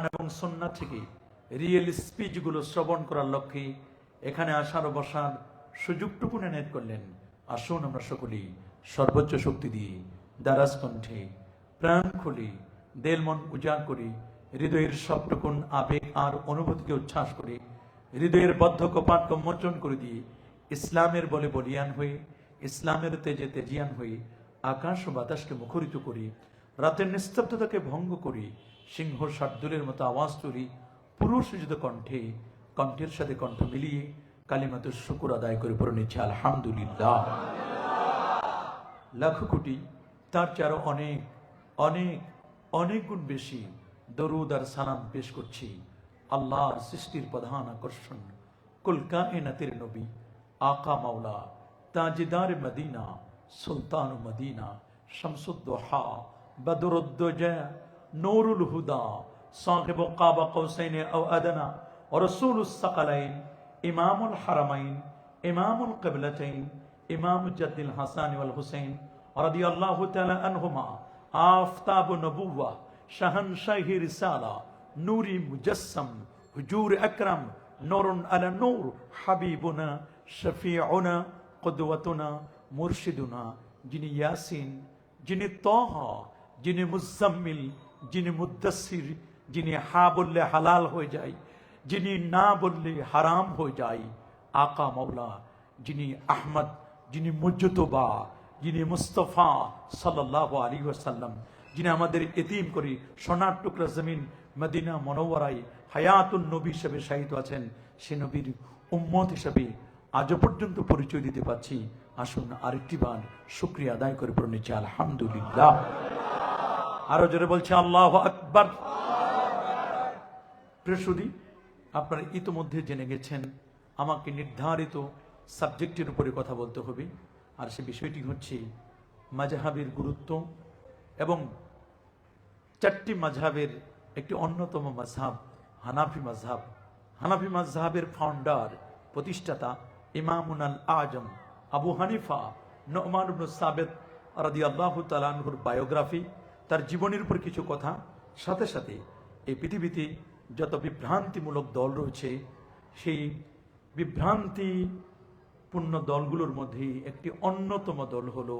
এবং সুন্নাহ থেকে রিয়েল স্পিচগুলো শ্রবণ করার লক্ষ্যে এখানে আসার ও বসার সুযোগটুকু এনায়েত করলেন। আসুন আমরা সকলেই সর্বোচ্চ শক্তি দিয়ে দারাজ কণ্ঠে প্রাণ খুলি দেল মন উজাড় করি, হৃদয়ের সবটুকুন আবেগ আর অনুভূতিকে উচ্ছ্বাস করে, হৃদয়ের বদ্ধ কপাটকে মোচন করে দিয়ে ইসলামের বলে বলিয়ান হয়ে, ইসলামের তেজে তেজিয়ান হয়ে আকাশ ও বাতাসকে মুখরিত করি, রাতের নিস্তব্ধতাকে ভঙ্গ করি, সিংহ শার্দুলের মতো আওয়াজ তুলি পুরুষ সূচিত কণ্ঠে, কণ্ঠের সাথে কণ্ঠ মিলিয়ে কালিমাতুর শুকর আদায় করে পড়ে নিচ্ছে আলহামদুলিল্লাহ। লাখো কোটি তার চেয়ে আরো অনেক অনেক অনেক গুণ বেশি দরুদ আর সালাম পেশ করছি আল্লাহর সৃষ্টির প্রধান আকর্ষণ কুল কায়নাতের নবী আকা মাওলা তাজদার মদিনা সুলতান মদিনা শামসুদ্দোহা বদরুদ্দোজা নূরুল হুদা সাহিব কাবা কৌসাইন আও আদনা ওয়া রাসূলুস সাকালাইন ইমামুল হারামাইন ইমামুল কিবলাতাইন ইমাম জাদ্দিল হাসান ওয়াল হুসাইন রাদিয়াল্লাহু তাআলা আনহুমা আফতাব নবুওয়া শাহনশাহি রিসালা নূরি মুজাসসাম হুজুর আকরাম নূরুন আলা নূর হাবিবুনা শফিউনা কুদওয়াতুনা মুরশিদুনা, যিনি ইয়াসিন, যিনি তাহা, যিনি মুজাম্মিল, যিনি মুদ্দাসির, যিনি হা বললে হালাল হয়ে যায়, যিনি না বললে হারাম হয়ে যায়, আকা মাওলা, যিনি আহমদ, যিনি মুজতবা, যিনি মুস্তফা সাল্লাল্লাহু আলাইহি ওয়াসাল্লাম, যিনি আমাদের এতিম করে সোনার টুকরা জমিন মদিনা মনোয়ারায় হায়াতুন নবী হিসেবে শায়িত আছেন, সে নবীর উম্মত হিসেবে আজও পর্যন্ত পরিচয় দিতে পারছি। আসুন আরেকটি বার শুকরিয়া আদায় করে পড়ে নিচ্ছি আলহামদুলিল্লাহ। আরো জোরে বলছে আল্লাহু আকবার। প্রিয়সুধী, আপনারা ইতোমধ্যে জেনে গেছেন আমাকে নির্ধারিত সাবজেক্টের উপরে কথা বলতে হবে, আর সে বিষয়টি হচ্ছে মাযহাবের গুরুত্ব এবং চারটি মাযহাবের একটি অন্যতম মাযহাব হানাফি মাযহাব। হানাফি মাযহাবের ফাউন্ডার, প্রতিষ্ঠাতা ইমামুন আল আজম আবু হানিফা নুমান ইবনে সাবিত রাদিয়াল্লাহু তাআলা আনহুর বায়োগ্রাফি, তার জীবনের উপর কিছু কথা, সাথে সাথে এই পৃথিবীতে যত বিভ্রান্তিমূলক দল রয়েছে সেই বিভ্রান্তিপূর্ণ দলগুলোর মধ্যে একটি অন্যতম দল হলো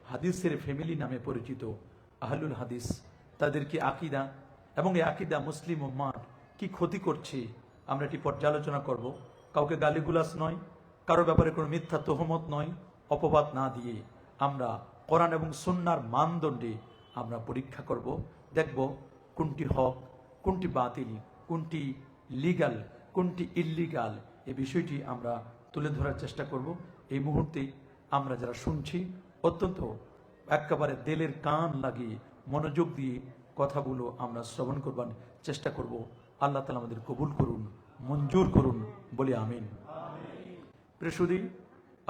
হাদিসের ফ্যামিলি নামে পরিচিত আহলুল হাদিস। তাদের কি আকীদা এবং এই আকীদা মুসলিম উম্মাহর কি ক্ষতি করছে আমরা এটি পর্যালোচনা করব। কাউকে গালিগুলাস নয়, কারো ব্যাপারে কোনো মিথ্যা তহমত নয়, অপবাদ না দিয়ে আমরা কোরআন এবং সুন্নাহর মানদণ্ডে আমরা পরীক্ষা করব, দেখব কোনটি হক, কোনটি বাতিল, কোনটি লিগাল, কোনটি ইল্লিগাল, এই বিষয়টি আমরা তুলে ধরার চেষ্টা করব। এই মুহূর্তে আমরা যারা শুনছি অত্যন্ত একেবারে দিলের কান লাগিয়ে মনোযোগ দিয়ে কথাগুলো আমরা শ্রবণ করবার চেষ্টা করব। আল্লাহ তাআলা আমাদের কবুল করুন, মঞ্জুর করুন, বলি আমিন। প্রিয়সুধী,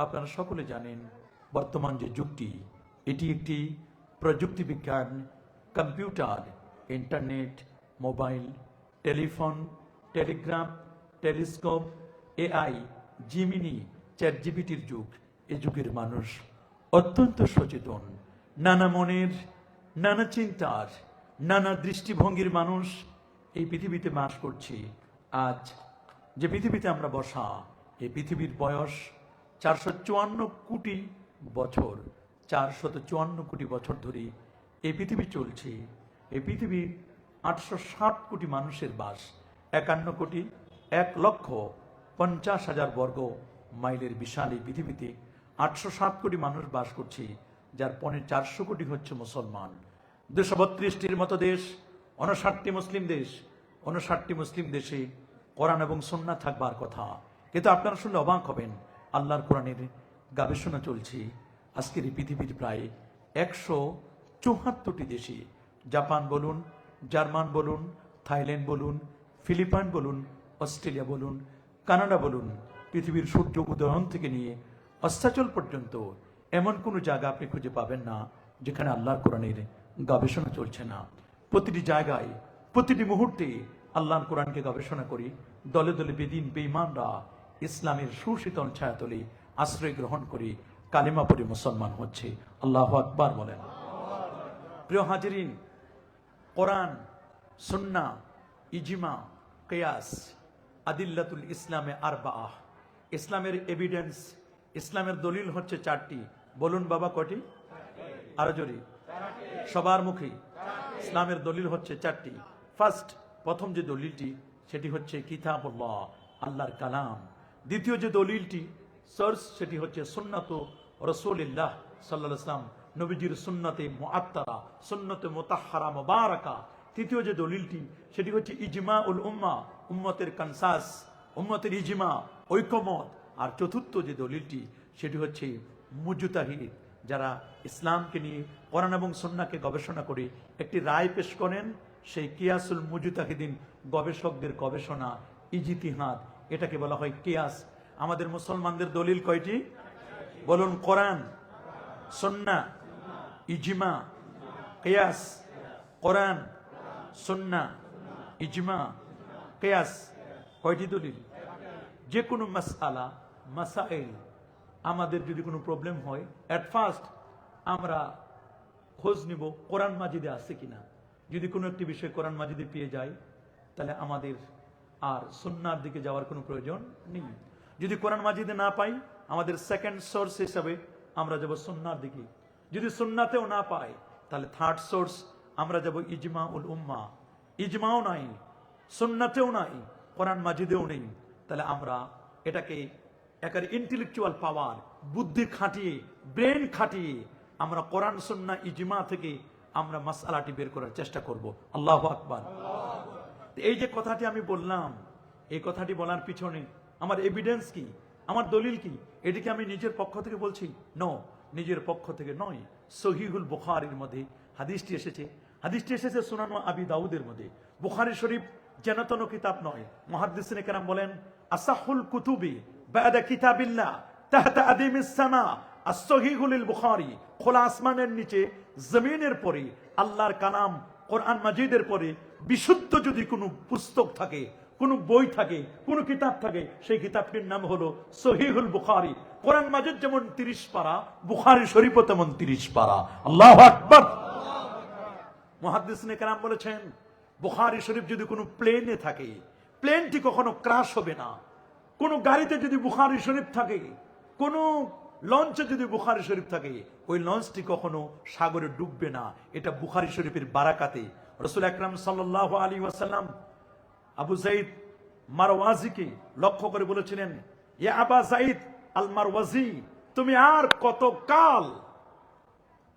আপনারা সকলে জানেন বর্তমান যে যুগটি, এটি একটি প্রযুক্তি বিজ্ঞান, computer, internet, mobile, telephone, telegraph, telescope, AI, Gemini, চ্যাটজিপিটির যুগ। এই যুগের মানুষ অত্যন্ত সচেতন, নানা মনের, নানা চিন্তার, নানা দৃষ্টিভঙ্গির মানুষ এই পৃথিবীতে বাস করছে। আজ যে পৃথিবীতে আমরা বসা, এই পৃথিবীর বয়স 454 কোটি বছর, 454 কোটি বছর ধরে এই পৃথিবী চলছে। এই পৃথিবীর 860 কোটি মানুষের বাস, 51 কোটি 1,50,000 বর্গ মাইলের বিশাল এই পৃথিবীতে 860 কোটি মানুষ বাস করছে, যার 450 কোটি হচ্ছে মুসলমান। 232টির মতো দেশ, 59টি মুসলিম দেশ, 59টি মুসলিম দেশে কোরআন এবং সুন্নাহ থাকবার কথা। কিন্তু আপনারা শুনলে অবাক হবেন, আল্লাহর কোরআনের গবেষণা চলছে আজকের এই পৃথিবীর প্রায় 174টি দেশে। জাপান বলুন, জার্মান বলুন, থাইল্যান্ড বলুন, ফিলিপাইন বলুন, অস্ট্রেলিয়া বলুন, কানাডা বলুন, পৃথিবীর সূর্য উদয়ন থেকে নিয়ে অস্তাচল পর্যন্ত এমন কোনো জায়গা আপনি খুঁজে পাবেন না যেখানে আল্লাহর কোরআনের গবেষণা চলছে না। প্রতিটি জায়গায়, প্রতিটি মুহূর্তে আল্লাহর কোরআনকে গবেষণা করি দলে দলে বেদিন বেঈমানরা ইসলামের সুশীতল ছায়াতলে আশ্রয় গ্রহণ করে কালিমা পড়ে মুসলমান হচ্ছে। আল্লাহু আকবার বলেন। প্রিয় হাজিরিন, কোরআন, সুন্নাহ ইজমা, কিয়াস, আদিল্লাতুল ইসলামে আরবাআহ। ইসলামের এভিডেন্স, ইসলামের দলিল হচ্ছে চারটি। বলুন বাবা কয়টি? আরো জোরে, সবার মুখে। ইসলামের দলিল হচ্ছে চারটি। ফার্স্ট, প্রথম যে দলিলটি সেটি হচ্ছে কিতাবুল্লাহ, আল্লাহর কালাম। দ্বিতীয় যে দলিলটি সোর্স সেটি হচ্ছে সুন্নাত রাসূলুল্লাহ সাল্লাল্লাহু আলাইহি ওয়াসাল্লাম, নবীজির সুন্নতে মুআত্তারা, সুন্নতে মুতাহহারা মুবারাকা। তৃতীয় যে দলিলটি সেটি হচ্ছে ইজমাউল উম্মাহ, উম্মতের কনসাস, উম্মতের ইজমা, ঐকমত। আর চতুর্থ যে দলিলটি সেটি হচ্ছে মুজতাহিদ, যারা ইসলামকে নিয়ে কোরআন এবং সুন্নাহকে গবেষণা করে একটি রায় পেশ করেন, সেই কিয়াসুল মুজতাহিদিন, গবেষকদের গবেষণা, ইজতিহাদ, এটাকে বলা হয় কিয়াস। আমাদের মুসলমানদের দলিল কয়টি? বলুন, কোরআন, সুন্নাহ, ইজমা, কিয়াস। কোরআন, সুন্নাহ, ইজমা, কিয়াস, কয়টি দলিল? যে কোনো মাসআলা, মাসাইল, আমাদের যদি কোনো প্রবলেম হয়, এট ফার্স্ট আমরা খোঁজ নিব কোরআন মাজিদে আছে কিনা। যদি কোনো একটি বিষয় কোরআন মাজিদে পেয়ে যায়, তাহলে আমাদের আর সুন্নাহর দিকে যাওয়ার কোনো প্রয়োজন নেই। যদি কোরআন মাজিদে না পাই, আমাদের সেকেন্ড সোর্স হিসাবে আমরা যাব সুন্নাহর দিকে। যদি সুন্নাতেও না পাই, তাহলে থার্ড সোর্স আমরা যাব ইজমাউল উম্মাহ। ইজমাও নাই, সুন্নাতেও নাই, কোরআন মাজিদেও নেই, তাহলে আমরা এটাকে একের ইন্টেলেকচুয়াল পাওয়ার, বুদ্ধি খাটিয়ে, ব্রেন খাটিয়ে আমরা কোরআন, সুন্নাহ, ইজমা থেকে আমরা মাসআলাটি বের করার চেষ্টা করব। আল্লাহু আকবার। এই যে কথাটি আমি বললাম, এই কথাটি বলার পিছনে আমার এভিডেন্স কি, আমার দলিল কি? এটিকে আমি নিজের পক্ষ থেকে বলছি? নো, নিজের পক্ষ থেকে নয়। সহিহুল বুখারীর মধ্যে হাদিসটি এসেছে। হাদিসটি এসেছে সুনান আবি দাউদের মধ্যে। বুখারী শরীফ যেন তেন কিতাব নয়। মুহাদ্দিসিনে কেরাম বলেন, আসাহুল কুতুবি বাদা কিতাবিল্লাহ তাহতা আদিমিস সামা আস-সহিহুল বুখারী। খোলা আসমানের নিচে, জমিনের পরে, আল্লাহর কালাম কোরআন মাজিদের পরে বিশুদ্ধ যদি কোনো পুস্তক থাকে, কোনো বই থাকে, কোনো কিতাব থাকে, সেই কিতাবটির নাম হলো সহিহুল বুখারী। কোরআন মাজিদ যেমন 30 পারা, বুখারী শরীফও তেমন 30 পারা। আল্লাহু আকবার। মুহাদ্দিসিনে কেরাম বলেছেন, বুখারী শরীফ যদি কোনো প্লেনে থাকে, প্লেনটি কখনো ক্রাশ হবে না। কোন গাড়িতে যদি বুখারী শরীফ থাকে, কোন লঞ্চে যদি বুখারী শরীফ থাকে, ওই লঞ্চটি কখনো সাগরে ডুববে না। এটা বুখারী শরীফের বারাকাতে। রাসূল আকরাম সাল্লাল্লাহু আলাইহি ওয়াসাল্লাম আবু যায়েদ মারওয়াজিকে লক্ষ্য করে বলেছিলেন, ইয়া আবা যায়েদ আল মারওয়াজি, তুমি আর কত কাল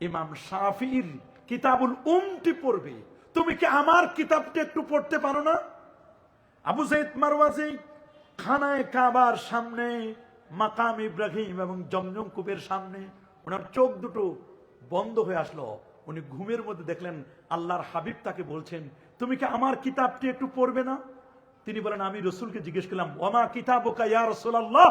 ইমাম শাফিঈর কিতাবুল উমটি পড়বে? তুমি কি আমার কিতাবটি একটু পড়তে পারো না? আবু যায়েদ মারওয়াজি খানায়ে কাবার সামনে, মাকাম ইব্রাহিম এবং জমজম কূপের সামনে ওনার চোখ দুটো বন্ধ হয়ে আসলো। উনি ঘুমের মধ্যে দেখলেন আল্লাহর হাবিব তাকে বলছেন, তুমি কি আমার কিতাবটি একটু পড়বে না? তিনি বলেন, আমি রাসূলকে জিজ্ঞেস করলাম, ওমা কিতাবুকা ইয়া রাসূলুল্লাহ,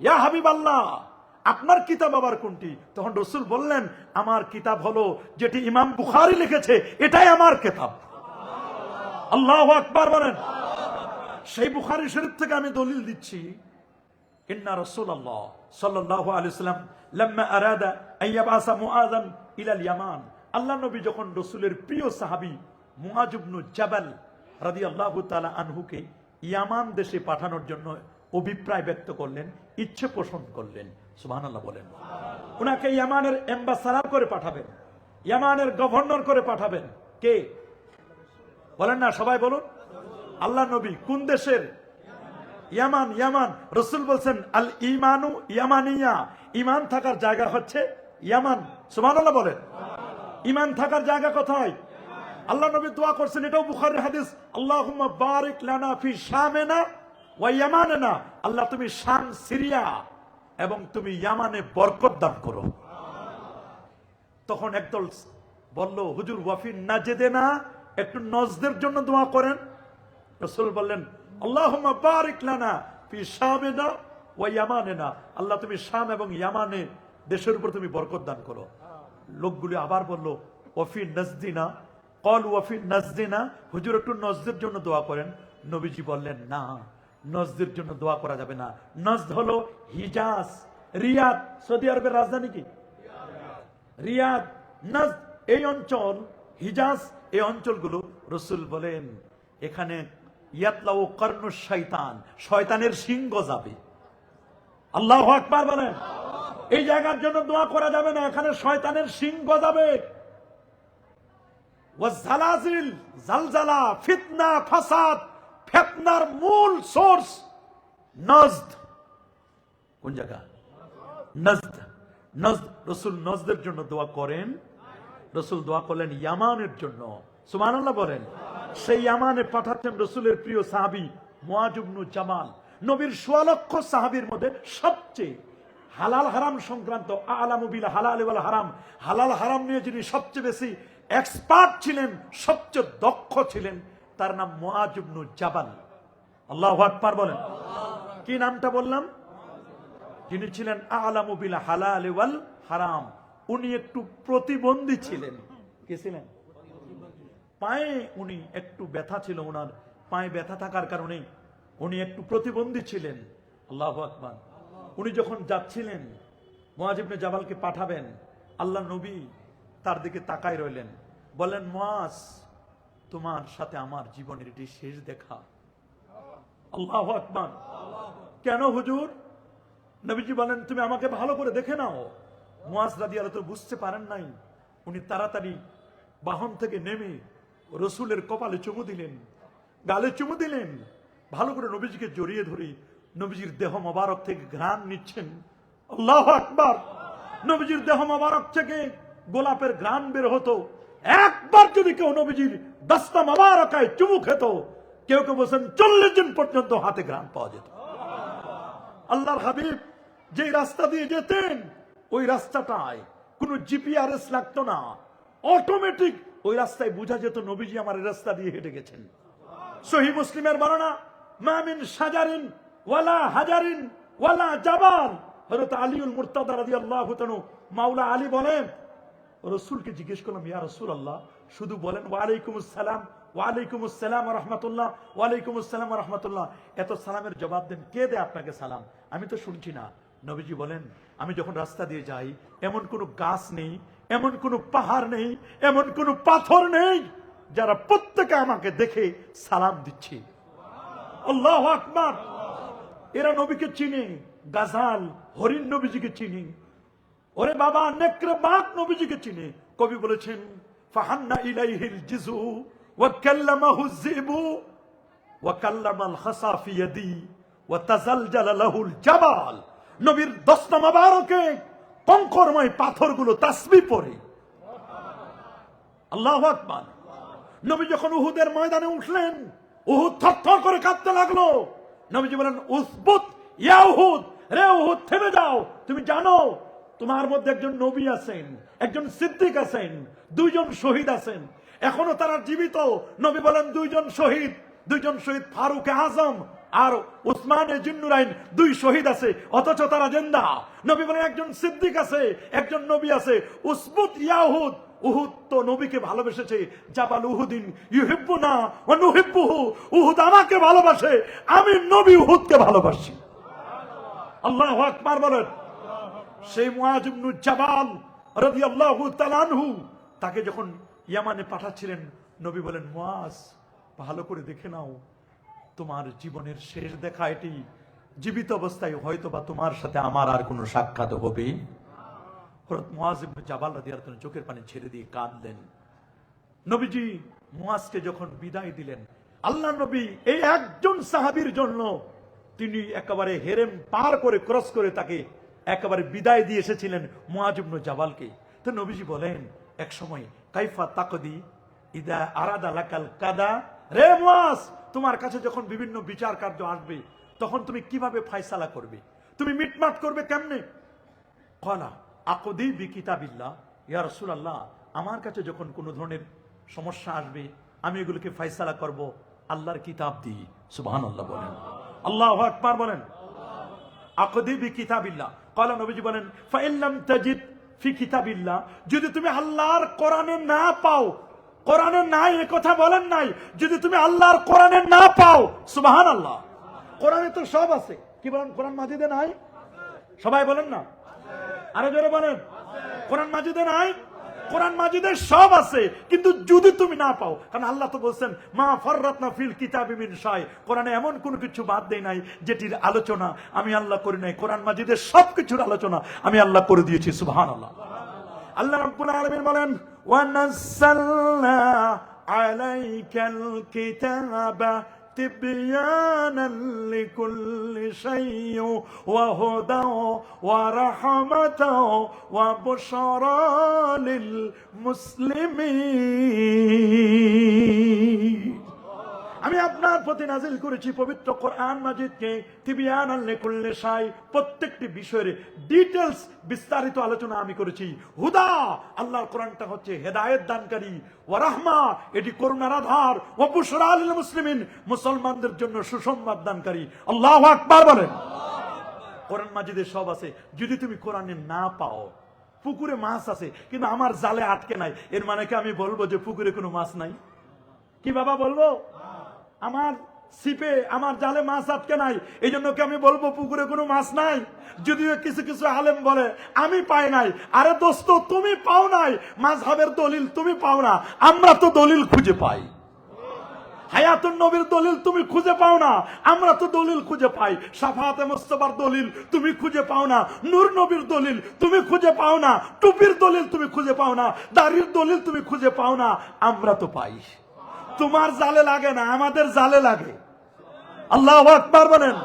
ইয়া হাবিবাল্লাহ, আপনার কিতাব আবার কোনটি? তখন রাসূল বললেন, আমার কিতাব হলো যেটি ইমাম বুখারী লিখেছে, এটাই আমার কিতাব। আল্লাহু আকবার বলেন। সেই বুখারী শরীফ থেকে আমি দলিল দিচ্ছি, ইন্না রাসূলুল্লাহ সাল্লাল্লাহু আলাইহি ওয়াসাল্লাম লাম্মা আরাদা আন ইয়াবআসা মুআযান ইলাল ইয়ামান, আল্লাহ নবী যখন রাসূলের প্রিয় সাহাবী মুআয ইবনে জাবাল রাদিয়াল্লাহু তাআলা আনহুকে ইয়ামান দেশে পাঠানোর জন্য অভিপ্রায় ব্যক্ত করলেন, ইচ্ছে পোষণ করলেন। সুবহানাল্লাহ বলেন। উনাকে ইয়ামানের অ্যাম্বাসাডর করে পাঠাবেন, ইয়ামানের গভর্নর করে পাঠাবেন। কে বলেন না? সবাই বলুন। আল্লাহ নবী। কোন দেশের? ইয়ামান। ইয়ামান। রাসূল বলছেন, আল ঈমানু ইয়ামানিয়া, ঈমান থাকার জায়গা হচ্ছে ইয়ামান। সুবহানাল্লাহ বলেন। ঈমান থাকার জায়গা কোথায়? আল্লাহ নবী দোয়া করছেন, এটাও বুখারীর হাদিস, আল্লাহুম্মা বারিক লানা ফি শামিনা ওয়া ইয়ামানিনা, আল্লাহ তুমি শাম, সিরিয়া এবং তুমি ইয়ামানে বরকত দান করো। তখন একদল বলল, হুজুর ওয়াফি নাজদেনা, একটু নজদের জন্য দোয়া করেন। রাসূল বললেন, আল্লাহুম্মা বারিক লানা ফি শামিনা ওয়া ইয়ামানিনা, আল্লাহ তুমি শাম এবং ইয়ামানে দেশের উপর তুমি বরকত দান করো। লোকগুলো আবার বলল, ওয়াফি নাজদিনা, কল ওয়াফি নাজদিনা, হুজুর একটু নজদের জন্য দোয়া করেন। নবীজি বললেন, না, নজদের জন্য দোয়া করা যাবে না। নজদ হলো হিজাজ, রিয়াদ, সৌদি আরবের রাজধানী কি? রিয়াদ। নজদ এই অঞ্চল, হিজাজ এই অঞ্চলগুলো। রাসূল বলেন, এখানে ইয়াতলাউ কর্নুশ শয়তান, শয়তানের শিং গজাবে। আল্লাহু আকবার বলেন। এই জায়গার জন্য দোয়া করা যাবে না, এখানে শয়তানের শিং গজাবে। ওয়াজালাজিল, জালজালা, ফিতনা, ফাসাদ, ফিতনার মূল সোর্স নজদ। কোন জায়গা? নজদ। নজদ, রাসূল নজদের জন্য দোয়া করেন। রাসূল দোয়া করলেন ইয়ামানের জন্য। সুবহানাল্লাহ বলেন। সেই ইয়ামানে পাঠাচ্ছেন রাসূলের প্রিয় সাহাবী মুআয ইবনে জামাল। নবীর ১৬ লক্ষ সাহাবীর মধ্যে সবচেয়ে হালাল হারাম সংক্রান্ত আলামু বিল হালাল ওয়াল হারাম, হালাল হারাম নিয়ে যিনি সবচেয়ে বেশি এক্সপার্ট ছিলেন, সবচেয়ে দক্ষ ছিলেন, তার নাম মুআয ইবনে জাবাল। আল্লাহু আকবার বলেন। কি নামটা বললাম? যিনি ছিলেন আলামু বিল হালাল ওয়াল হারাম। উনি একটু প্রতিবন্ধী ছিলেন। কে ছিলেন? পায়ে উনি একটু ব্যথা ছিল, ওনার পায়ে ব্যথা থাকার কারণে উনি একটু প্রতিবন্ধী ছিলেন। আল্লাহু আকবার। উনি যখন যাচ্ছিলেন, মুআয ইবনে জাবালকে পাঠাবেন, আল্লাহ নবী তার দিকে তাকায় রইলেন, বলেন, মুআয, তোমার সাথে আমার জীবনের এটি শেষ দেখা। আল্লাহু আকবার। কেন হুজুর? নবীজি বলেন, তুমি আমাকে ভালো করে দেখে নাও। মুআয রাদিয়াল্লাহু আনহু বুঝতে পারেন নাই। উনি তাড়াতাড়ি বাহন থেকে নেমে রাসূলের কপালে চুমু দিলেন, গালে চুমু দিলেন, ভালো করে নবীজিকে জড়িয়ে ধরে নবীজির দেহ মোবারক থেকে ঘ্রাণ নিচ্ছেন। আল্লাহু আকবার। নবীজির দেহ মোবারক থেকে গোলাপের ঘ্রাণ বের হতো। একবার যদি কেউ নবীজির দস্তা মোবারকায় চুমু খেত, কেউ কেউ বলছেন 40 দিন পর্যন্ত হাতে ঘ্রাণ পাওয়া যেত। আল্লাহর হাবিব যে রাস্তা দিয়ে যেতেন, ওই রাস্তাটায় কোনো জিপিআরএস লাগতো না, অটোমেটিক ওই রাস্তায় বোঝা যেত নবীজি আমার এই রাস্তা দিয়ে হেঁটে গেছেন। সহিহ মুসলিমের বর্ণনা, মা মিন শাজারিন ওয়ালা হাজারিন ওয়ালা জাবাল। হযরত আলীউল মুর্তাদা রাদিয়াল্লাহু তাআলা মাওলা আলী বলেন, রাসূলকে জিজ্ঞেস করলাম, ইয়া রাসূলুল্লাহ, শুধু বলেন ওয়া আলাইকুমুস সালাম, ওয়া আলাইকুমুস সালাম ওয়া রাহমাতুল্লাহ, ওয়া আলাইকুমুস সালাম ওয়া রাহমাতুল্লাহ, এত সালামের জবাব দেন, কে দেয় আপনাকে সালাম? আমি তো শুনছি না। নবীজি বলেন, আমি যখন রাস্তা দিয়ে যাই, এমন কোনো গাছ নেই, এমন কোনো পাহাড় নেই, এমন কোনো পাথর নেই যারা প্রত্যেকে আমাকে দেখে সালাম দিচ্ছে। আল্লাহু আকবার। এরা নবীকে চিনে, গাজাল, হরিণ নবীজিকে চিনে। ওরে বাবা, নেকড়ে বাঘ নবীজিকে চিনে। কবি বলেছেন, ফাহান্না ইলাইহিল জিজু ওয়া কাল্লামাহু যিবু ওয়া কাল্লামাল হাসা ফি ইয়াদি ওয়া তাজালজালা লাহুল জাবাল। নবীর দস্তা মোবারকে কঙ্করময় পাথরগুলো তাসবিহ পড়ে। আল্লাহু আকবার। নবী যখন উহুদের ময়দানে উঠলেন, উহুদ থরথর করে কাঁপতে লাগলো। নবীজি বলেন, উসবুত ইয়া উহুদ, রে উহুদ থেমে যাও। তুমি জানো তোমার মধ্যে একজন নবী আছেন, একজন সিদ্দিক আছেন, 2 জন শহীদ আছেন, এখনো তারা জীবিত। নবী বলেন, 2 জন শহীদ, 2 জন শহীদ ফারুক আজম আর উসমানে জিন্নুরাইন, 2 শহীদ আছে, অথচ তারা জিন্দা। নবী বলেন, একজন সিদ্দিক আছে, একজন নবী আছে। উসবুত ইয়া উহুদ, উহুদ তো নবীকে ভালোবেসেছে। জাবাল উহুদিন ইউহিব্বুনা ওয়া নুহিব্বুহু, উহুদ আমাকে ভালোবাসে, আমি নবী উহুদকে ভালোবাসি। আল্লাহু আকবার বলেন। সেই মুআয ইবনে জাবাল রাদিয়াল্লাহু তাআলা আনহু, তাকে যখন ইয়ামানে পাঠাচ্ছিলেন, নবী বলেন, মুআয, ভালো করে দেখে নাও, তোমার জীবনের শেষ দেখা এটি। জীবিত অবস্থায় হয়তো বা তোমার সাথে আমার আর কোনো সাক্ষাৎ হবে। হযরত মুআয ইবনে জাবাল রাদিয়াল্লাহু তাআলা চোখের পানি ছেড়ে দিয়ে কাঁদলেন। নবীজি মুআযকে যখন বিদায় দিলেন, আল্লাহ নবী এই একজন সাহাবীর জন্য তিনি একেবারে হেরেম পার করে, ক্রস করে তাকে একেবারে বিদায় দিয়ে এসেছিলেন, মুআয ইবনে জাবালকে। তো নবীজি বলেন এক সময়, কাইফা তাকদি ইদা আরাদা লাকাল কাদা। রে মুআয, তোমার কাছে যখন বিভিন্ন বিচার কার্য আসবে, তখন তুমি কিভাবে ফয়সালা করবে? তুমি মিটমাট করবে কেমনে? ক্বালা আকুদি বিকিতাবিল্লাহ। ইয়া রাসূলুল্লাহ, আমার কাছে যখন কোনো ধরনের সমস্যা আসবে, আমি এগুলোকে ফয়সালা করব আল্লাহর কিতাব দিয়ে। সুবহানাল্লাহ বলেন, আল্লাহু আকবার বলেন। আকুদি বিকিতাবিল্লাহ। ক্বালা, নবীজি বলেন, ফাইন লাম তাজিদ ফি কিতাবিল্লাহ, যদি তুমি আল্লাহর কোরআনে না পাও, কোরআনে নাই এ কথা বলেন নাই, যদি তুমি আল্লাহর কোরআনে না পাও, সুবহানাল্লাহ। কোরআনে তো সব আছে, কি বলেন? কোরআন মাজিদে নাই? সবাই বলেন না, আরো জোরে বলেন, কোরআন মাজিদে নাই? কোরআন মাজিদে সব আছে, কিন্তু যদি তুমি না পাও, কারণ আল্লাহ তো বলছেন মা ফাররাতনা ফিল কিতাবি মিন শাই, কোরআনে এমন কোনো কিছু বাদ দেই নাই যেটির আলোচনা আমি আল্লাহ করি নাই। কোরআন মাজিদের সবকিছুর আলোচনা আমি আল্লাহ করে দিয়েছি। সুবহানাল্লাহ। আল্লাহ রাব্বুল আলামিন বলেন ওয়া নাযালনা আলাইকাল কিতাবা تبيانا لكل شيء وهدى ورحمة وبشرى للمسلمين। আমি আপনার প্রতি নাজিল করেছি পবিত্র কোরআন মাজিদকে তিবিয়ানান লিকুল্লি শাই, প্রত্যেকটি বিষয়ের ডিটেইলস বিস্তারিত আলোচনা আমি করেছি। হুদা, আল্লাহর কোরআনটা হচ্ছে হেদায়েত দানকারী, ওয়া রাহমা, এটি করুণার আধার, ওয়া বুশরা লিল মুসলিমিন, মুসলমানদের জন্য সুসংবাদ দানকারী। আল্লাহু আকবার বলেন। কোরআন মাজিদে সব আছে। যদি তুমি কোরআনে না পাও, পুকুরে মাছ আছে কিন্তু আমার জালে আটকে নাই, এর মানে কি আমি বলবো যে পুকুরে কোনো মাছ নাই? কি বাবা বলবো? আমার ছিপে আমার জালে মাছ আটকে নাই, এই জন্য কি আমি বলবো পুকুরে কোনো মাছ নাই? যদিও কিছু কিছু আলেম বলে আমি পাই নাই। আরে দোস্ত, তুমি পাও নাই, মাযহাবের দলিল তুমি পাও না, আমরা তো দলিল খুঁজে পাই। হায়াতুন নবীর দলিল তুমি খুঁজে পাও না, আমরা তো দলিল খুঁজে পাই। শাফাআতে মুস্তাফার দলিল তুমি খুঁজে পাও না, নূর নবীর দলিল তুমি খুঁজে পাও না, টুপির দলিল তুমি খুঁজে পাও না, দাড়ির দলিল তুমি খুঁজে পাও না, আমরা তো পাই। তোমার জালে লাগে না, আমাদের জালে লাগে। আল্লাহু আকবার বলেন।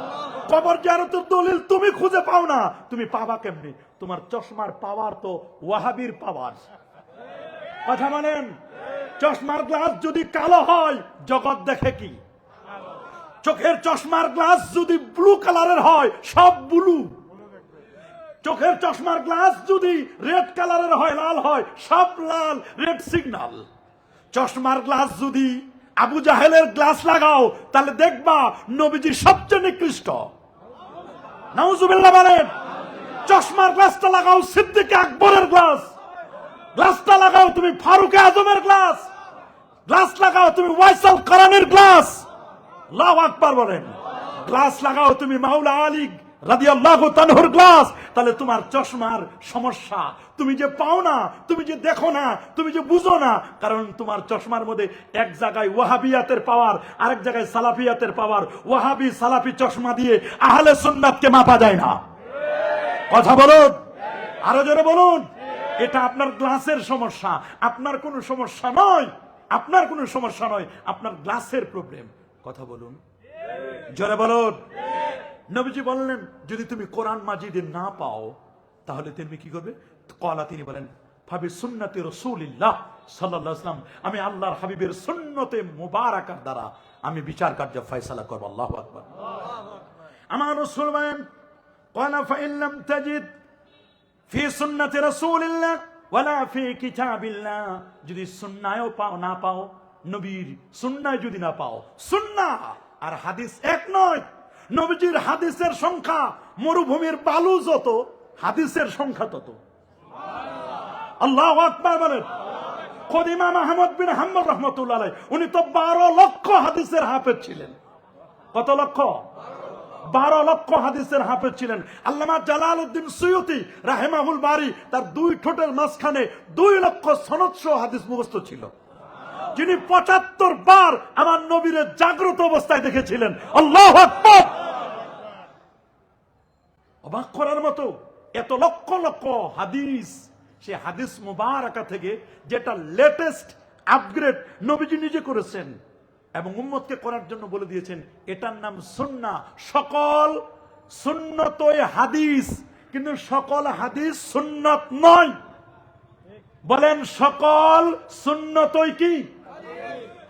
কবর জিয়ারতের দলিল তুমি খুঁজে পাও না, তুমি পাবা কেমনি? তোমার চশমার পাওয়ার তো ওয়াহাবির পাওয়ার। কথা বলেন। চশমার গ্লাস যদি কালো হয় জগৎ দেখে কি? চোখের চশমার গ্লাস যদি ব্লু কালারের হয় সব ব্লু। চোখের চশমার গ্লাস যদি রেড কালারের হয়, লাল হয়, সব লাল, রেড সিগন্যাল। চশমার গ্লাস যদি আবু জাহেলের গ্লাস লাগাও তাহলে দেখবা নবীজি সবচেয়ে নিকৃষ্ট। নাউজুবিল্লাহ বলেন। চশমার গ্লাসটা লাগাও সিদ্দিক আকবরের গ্লাস, গ্লাসটা লাগাও তুমি ফারুক আজমের গ্লাস, গ্লাস লাগাও তুমি ওয়াইসাল কারানের গ্লাস। আল্লাহু আকবার বলেন। গ্লাস লাগাও তুমি মাওলা আলী রাদিয়াল্লাহু তাআলার গ্লাস, তাহলে তোমার চশমার সমস্যা। তুমি যে পাও না, তুমি যে দেখো না, তুমি যে বুঝো না, কারণ তোমার চশমার মধ্যে এক জায়গায় ওয়াহাবিয়াতের পাওয়ার, আরেক জায়গায় সালাফিয়াতের পাওয়ার। ওয়াহাবি সালাফি চশমা দিয়ে আহলে সুন্নাতকে মাপা যায় না। কথা বলুন, আরো জোরে বলুন। এটা আপনার গ্লাসের সমস্যা, আপনার কোনো সমস্যা নয়, আপনার কোনো সমস্যা নয়, আপনার গ্লাসের প্রবলেম। কথা বলুন, জোরে বলুন। নবীজি বললেন যদি তুমি কোরআন মাজিদে না পাও তাহলে তুমি কি করবে? কলা, তিনি বলেন ফাবি সুন্নতি রাসূলিল্লাহ সাল্লাল্লাহু আলাইহি ওয়াসাল্লাম, আমি আল্লাহর হাবিবের সুন্নতে মুবারাকার দ্বারা আমি বিচার কার্য ফয়সালা করব। আল্লাহু আকবার। আমার রাসূল বলেন কলা ফাইন লাম তাজিদ ফি সুন্নতি রাসূলিল্লাহ ওয়ালা ফি কিতাবিল্লাহ, যদি সুন্নায়ও পাও না পাও, নবীর সুন্নায় যদি না পাও, সুন্নাহ আর হাদিস এক নয়। নবীজির হাদিসের সংখ্যা মরুভূমির বালু যত, হাদিসের সংখ্যা তত। আল্লাহু আকবার বলেন। খোদ ইমাম আহমদ বিন হাম্বল রাহমাতুল্লাহ আলাইহি, উনি তো 12 লক্ষ হাদিসের হাফেজ ছিলেন। কত লক্ষ? 12 লক্ষ হাদিসের হাফেজ ছিলেন। আল্লামা জালালউদ্দিন সুয়ুতি রাহিমাহুল বারি, তার দুই ঠোঁটের মাঝখানে 2 লক্ষ সনদ সহ হাদিস মুখস্থ ছিল। যিনি 75 বার আমার নবীর জাগ্রত অবস্থায় দেখেছিলেন। আল্লাহু আকবার। অবাক করার মতো এত লক্ষ লক্ষ হাদিস, সে হাদিস মুবারাকা থেকে যেটা লেটেস্ট আপগ্রেড নবীজি নিজে করেছেন এবং উম্মতকে করার জন্য বলে দিয়েছেন, এটার নাম সুন্নাহ। সকল সুন্নতই হাদিস, কিন্তু সকল হাদিস সুন্নত নয়। বলেন সকল সুন্নতই কি?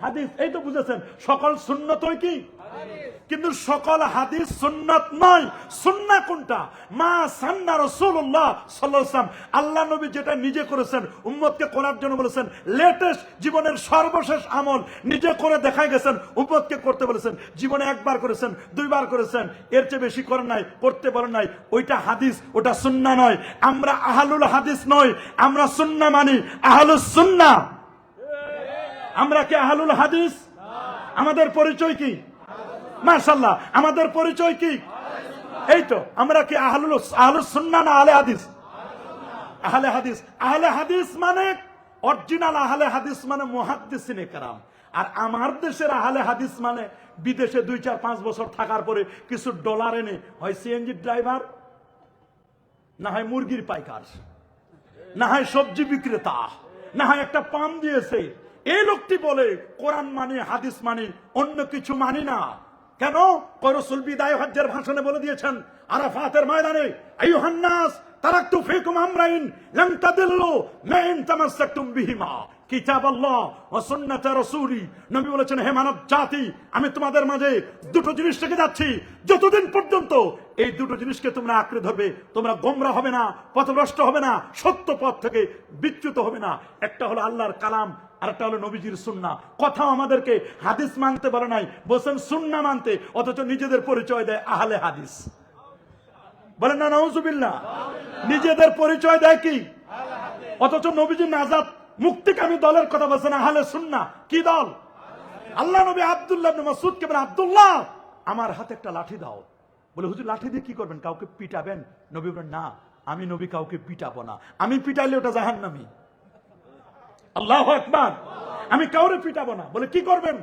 হাদিস। এই তো বুঝেছেন, সকল সুন্নতই কি? কিন্তু সকল হাদিস সুন্নাত নয়। সুন্নাহ কোনটা? মা সান্না রাসূলুল্লাহ সাল্লাল্লাহু আলাইহি ওয়াসাল্লাম, আল্লাহ নবী যেটা নিজে করেছেন, উম্মতকে করার জন্য বলেছেন, লেটেস্ট জীবনের সর্বশেষ আমল নিজে করে দেখাই গেছেন, উম্মতকে করতে বলেছেন। জীবনে একবার করেছেন, 2 বার করেছেন, এর চেয়ে বেশি করেন নাই, করতে বলেন নাই। ওইটা হাদিস, ওটা সুন্নাহ নয়। আমরা আহলুল হাদিস নই, আমরা সুন্নাহ মানি, আহলুস সুন্নাহ। আমরা কি আহলুল হাদিস? আমাদের পরিচয় কি? মাশাআল্লাহ, আমাদের পরিচয় কি? এই তো। আমরা কি আহলুস সুন্নাহ না আহলে হাদিস? আহলে হাদিস। আহলে হাদিস মানে অরিজিনাল আহলে হাদিস মানে মুহাদ্দিসিনে কেরাম। আর আমার দেশের আহলে হাদিস মানে বিদেশে 2-4-5 বছর থাকার পরে কিছু ডলার এনে হয় সিএনজি ড্রাইভার, না হয় মুরগির পাইকার, না হয় সবজি বিক্রেতা, না হয় একটা পাম দিয়েছে। এই লোকটি বলে কোরআন মানি, হাদিস মানি, অন্য কিছু মানি না। কেন? রাসূল বিদায় হজ্জের ভাষণে বলে দিয়েছেন আরাফাতের ময়দানে, আইয়ুহান নাস তারাকতু ফীকুম আমরাইন লাম তাদিল্লু মা ইন তামাসসাকতুম বিহিমা কিতাবাল্লাহ ওয়া সুন্নাত রাসূলি। নবী বলেছেন, হে মানব জাতি, আমি তোমাদের মাঝে দুটো জিনিস রেখে যাচ্ছি, যতদিন পর্যন্ত এই দুটো জিনিসকে তোমরা আঁকড়ে ধরবে তোমরা গোমরা হবে না, পথভ্রষ্ট হবে না, সত্য পথ থেকে বিচ্যুত হবে না। একটা হলো আল্লাহর কালাম, আর একটা হলো নবীজির সুন্নাহ। কথা আমাদেরকে হাদিস মানতে বলে নাই, বলছেন সুন্নাহ মানতে, অথচ নিজেদের পরিচয় দেয় আহলে হাদিস। বলেন না নাউজুবিল্লাহ। নিজেদের পরিচয় দেয় কি? অথচ নবীজি নাজাত মুক্তিকামী দলের কথা বলছেন আহলে সুন্নাহ। কি দল? আল্লাহ নবী আব্দুল্লাহ ইবনে মাসউদকে বলেন, আব্দুল্লাহ আমার হাতে একটা লাঠি দাও। বলে, হুজুর লাঠি দিয়ে কি করবেন? কাউকে পিটাবেন? নবী বলেন, না, আমি নবী কাউকে পিটাবো না, আমি পিটাইলে ওটা জাহান্নামী। আল্লাহু আকবার। আমি কাউরে পিটাবো না। বলে, কি করবেন?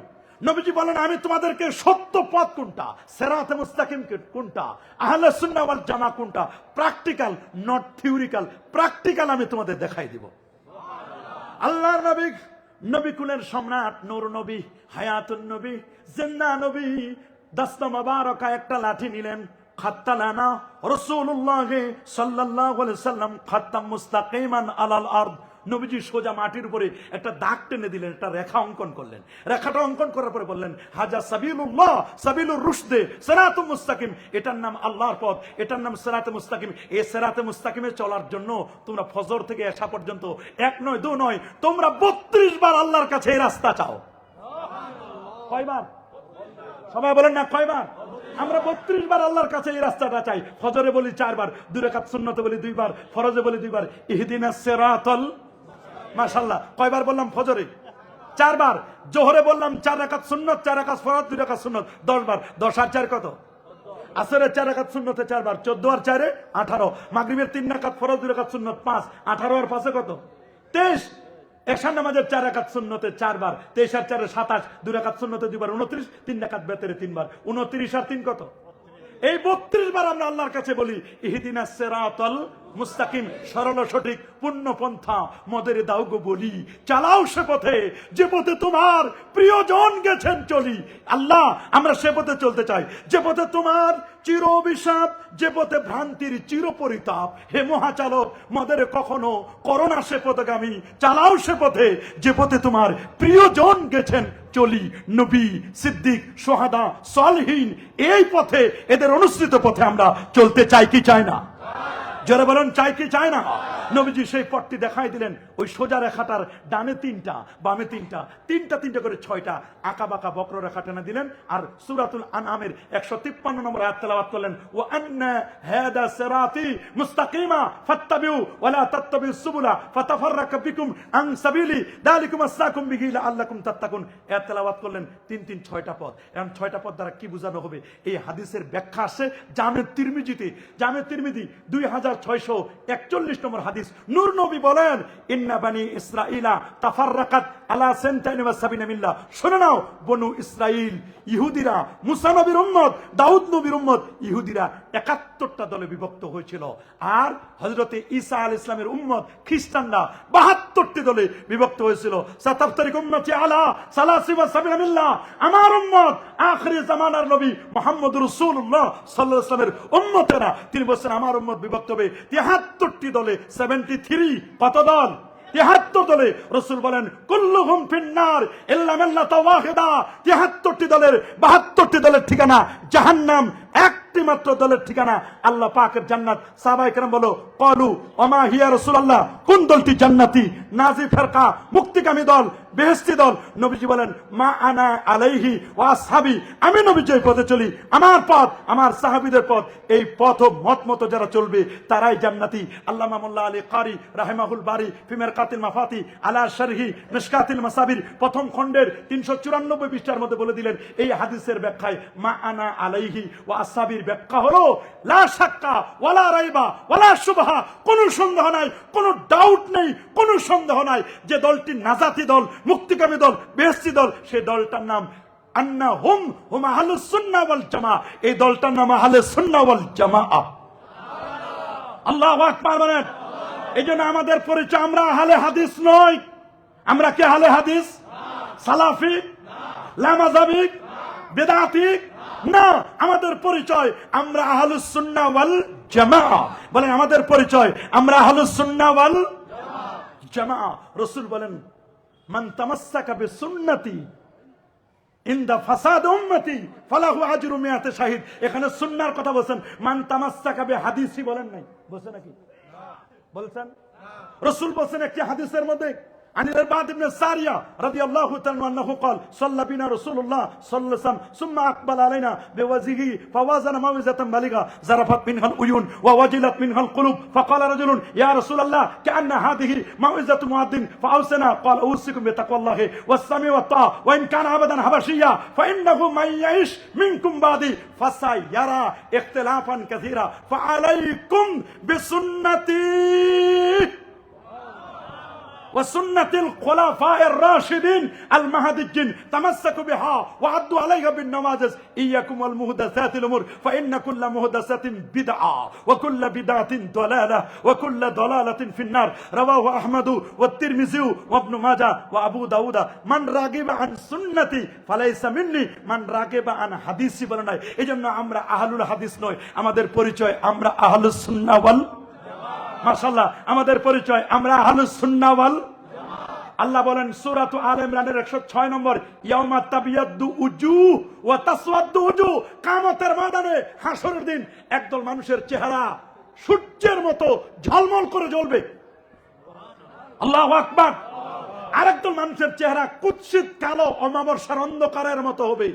নবীজি বলেন, আমি তোমাদেরকে সত্য পথ কোনটা, সিরাতে মুস্তাকিম কোনটা, আহলে সুন্নাহ ওয়াল জামাত কোনটা, প্র্যাকটিক্যাল নট থিওরিক্যাল, প্র্যাকটিক্যাল আমি তোমাদের দেখাই দিব। আল্লাহর নবী, নবী কুলের সম্রাট, নূর নবী, হায়াতুন নবী, জিন্দা নবী, দস্তা মুবারকা একটা লাঠি নিলেন। খাত্তালানা রাসূলুল্লাহ সাল্লাল্লাহু আলাইহি সাল্লাম খাত্তাম মুস্তাকিমান আলাল আরদ। নবীজি সোজা মাটির উপরে একটা দাগ টেনে দিলেন, একটা রেখা অঙ্কন করলেন। রেখাটা অঙ্কন করার পরে বললেন, হাজা সাবিলুল্লাহ সাবিলুর রুশদে সিরাতুম মুস্তাকিম। এটার নাম আল্লাহর পথ, এটার নাম সিরাতে মুস্তাকিম। এই সিরাতে মুস্তাকিমে চলার জন্য তোমরা ফজর থেকে এশা পর্যন্ত 1 নয় 2 নয়, তোমরা 32 বার আল্লাহর কাছে এই রাস্তা চাও। কয়বার? সবাই বলেন না কয়বার? আমরা 32 বার আল্লাহর কাছে এই রাস্তাটা চাই। ফজরে বলি 4 বার, 2 রাকাত সুন্নতে বলি 2 বার, ফরজে বলি 2 বার। ইহদিনাস সিরাতাল, মাশাআল্লাহ। কয়বার বললাম? ফজরে 4 বার, জোহরে বললাম 4 রাকাত সুন্নত, 4 রাকাত ফরজ, 2 রাকাত সুন্নত, 10 বার। 10 আর 4 কত? আসরে 4 রাকাত সুন্নতে 4 বার, 14 আর 4 18। মাগরিবের 3 রাকাত ফরজ, 2 রাকাত সুন্নত 5, 18 আর 5 কত? 23। এশার নামাজের 4 রাকাত সুন্নতে 4 বার, 23 আর 4 27, 2 রাকাত সুন্নতে 2 বার, 29, 3 রাকাত বেতেরে 3 বার, 29 আর 3 কত? এই 32 বার আমরা আল্লাহর কাছে বলি, ইহদিনাস সিরাতাল মুস্তাকিম, সরল সঠিক পূর্ণ পন্থা মদের দাও গো বলি, চালাও সে পথে যে পথে তোমার প্রিয়জন গেছেন চলি। আল্লাহ, আমরা সে পথে চলতে চাই যে পথে তোমার চির অভিশাপ, যে পথে ভ্রান্তির চির পরিতাপ। হে মহাচালক, মদের কখনো করোনা সে পথগামী, চালাও সে পথে যে পথে তোমার প্রিয়জন গেছেন চলি। নবী, সিদ্দিক, সোহাদা, সালেহীন, এই পথে, এদের অনুসৃত পথে আমরা চলতে চাই কি চাই না? যারা বলেন চাই কি চায় না? নবীজি সেই পথটি দেখাই দিলেন। ওই সোজা রেখাটার ডানে 3টা, বামে 3টা, 3টা করে 6টা আঁকা বাঁকা বক্র রেখা টেনে দিলেন। আর সূরাতুল আনআমের 153 নম্বর আয়াত তেলাওয়াত করলেন, ওয়া আন্না হাদা সিরাতি মুস্তাকিমা ফাত্তাবিউ ওয়া লা তাত্তাবিউস সুবুলা ফাতাফাররাকা বিকুম আন সাবিলি যালিকুম আসসাকুম বিহি লাআল্লাকুম তাত্তাকুন। আয়াত তেলাওয়াত করলেন 3 6টা পদ। এখন 6টা পদ দ্বারা কি বোঝানো হবে? এই হাদিসের ব্যাখ্যা আছে জামে তিরমিজিতে। জামে তিরমিজি 2641 নম্বর হাদিস। নূর নবী বলেন, ইন্না বানি ইসরাঈলা তাফাররাকাত আলা সানতাইন ওয়া সাবিনা মিল্লাহ। শুনে নাও, বনু ইসরাইল, ইহুদিরা, মুসা নবীর উম্মত, দাউদ নবীর উম্মত, ইহুদিরা 71টা দলে বিভক্ত হয়েছিল। আর হযরতে ঈসা আলাইহিস সালামের উম্মত খ্রিস্টানরা 72টি দলে বিভক্ত হয়েছিল। সাতাফতারিক উম্মতি আলা সালাসি ওয়া সাবিনা মিল্লাহ। আমার উম্মত আখিরি জামানার নবী মুহাম্মদ রাসূলুল্লাহ সাল্লাল্লাহু আলাইহি ওয়াসাল্লামের উম্মতেরা, তিনি বলেন আমার উম্মত বিভক্ত হবে 73টি দলে। 73 কত দল? 73 দলে। রাসূল বলেন, কুল্লুহুম ফিন্নার ইল্লা মিল্লাতা ওয়াহিদা। 73টি দলের 72টি দলের ঠিকানা জাহান্নাম, একটি মাত্র দলের ঠিকানা আল্লাহ পাকের জান্নাত। সাহাবায়ে কেরাম বলো, ক্বালু ওমা হিয়া রাসূলুল্লাহ, কোন দলটি জান্নাতি? নাজি ফিরকা, মুক্তিকামী দল। বেহেশতি দল। নবীজি বলেন মা আনা আলাইহি ওয়া আসহাবি, আমি নবীজি এই পথে চলি, আমার পথ, আমার সাহাবীদের পথ, এই পথ ও মত মতো যারা চলবে তারাই জান্নাতি। আল্লামা মোল্লা আলী কারি রাহিমাহুল বারি ফি মিরকাতিল মাফাতি আলা শারহি মিশকাতিল মাসাবির প্রথম খণ্ডের 394 পৃষ্ঠার মধ্যে বলে দিলেন এই হাদিসের ব্যাখ্যায় মা আনা আলাইহি ওয়া আসহাবির ব্যাখ্যা হলো লা শাক্কা ওয়ালা রাইবা ওয়ালা শুবহা, কোনো সন্দেহ নাই, কোনো ডাউট নেই, কোনো সন্দেহ নাই যে দলটি নাজাতি দল, মুক্তিকামী দল, বেহেশতি দল, সেই দলটার নাম আন্নাহুম হুম আহলুস সুন্নাহ ওয়াল জামাআহ। এই দলটার নাম আহলুস সুন্নাহ ওয়াল জামাআহ। আল্লাহু আকবার বলেন। এই জন্য আমাদের পরিচয় আমরা আহলে হাদিস নই। আমরা কি আহলে হাদিস? সালাফি? লামাযাবি? বিদআতি? না, আমাদের পরিচয় আমরা আহলুস সুন্নাহ ওয়াল জামাআহ। বলেন আমাদের পরিচয় আমরা আহলুস সুন্নাহ ওয়াল জামাআহ। রাসূল বলেন মান তামাসসাকা বিসুন্নতি ইনদা ফাসাদ উম্মতি ফালাহু আজরু মিয়াতে শাহিদ। এখানে সুন্নাহর কথা বলেন, মান তামাসসাকা বিহাদিসি বলেন নাই, বলছেন নাকি? বলছেন। রাসূল বলেন একটি হাদিসের মধ্যে عن الإرباض بن السارية رضي الله تعالى عنه قال صلى بنا رسول الله صلى الله عليه وسلم ثم أقبل علينا بوجهه فوازن موعظة بليغة ذرفت منها العيون ووجلت منها القلوب فقال رجل يا رسول الله كأن هذه موعظة مؤذن فأوصنا قال أوصيكم بتقوى الله والسمع والطاعة وإن كان عبدا حبشيا فإنه من يعيش منكم بعدي فسيرى اختلافا كثيرا فعليكم بسنتي وسنة الخلفاء الراشدين المهديين تمسكوا بها وعدوا عليها بالنواجذ إياكم والمحدثات الأمور فإن كل محدثة بدعة وكل بدعة ضلالة وكل ضلالة في النار رواه أحمد والترمذي وابن ماجه وأبو داود من راغب عن سنتي فليس مني من راغب عن حديثي বলেন নাই। এজন্য আমরা আহলুল হাদিস নই, আমাদের পরিচয় আমরা আহলুস সুন্নাহ ওয়াল মাশাআল্লাহ, আমাদের পরিচয় আমরা আহলুস সুন্নাহ ওয়াল জামাআহ। আল্লাহ বলেন সূরাতু আলে ইমরানের 106 নম্বর, ইয়াউমা তাবিয়াদ্দু উজুহ ওয়া তাসওয়াদ্দু উজুহ, কিয়ামতের ময়দানে হাসরের দিন একদল মানুষের চেহারা সূর্যের মতো ঝলমল করে জ্বলবে, আল্লাহু আকবার। আরেকদল মানুষের চেহারা কুৎসিত কালো অমাবস্যার অন্ধকারের মতো হবে।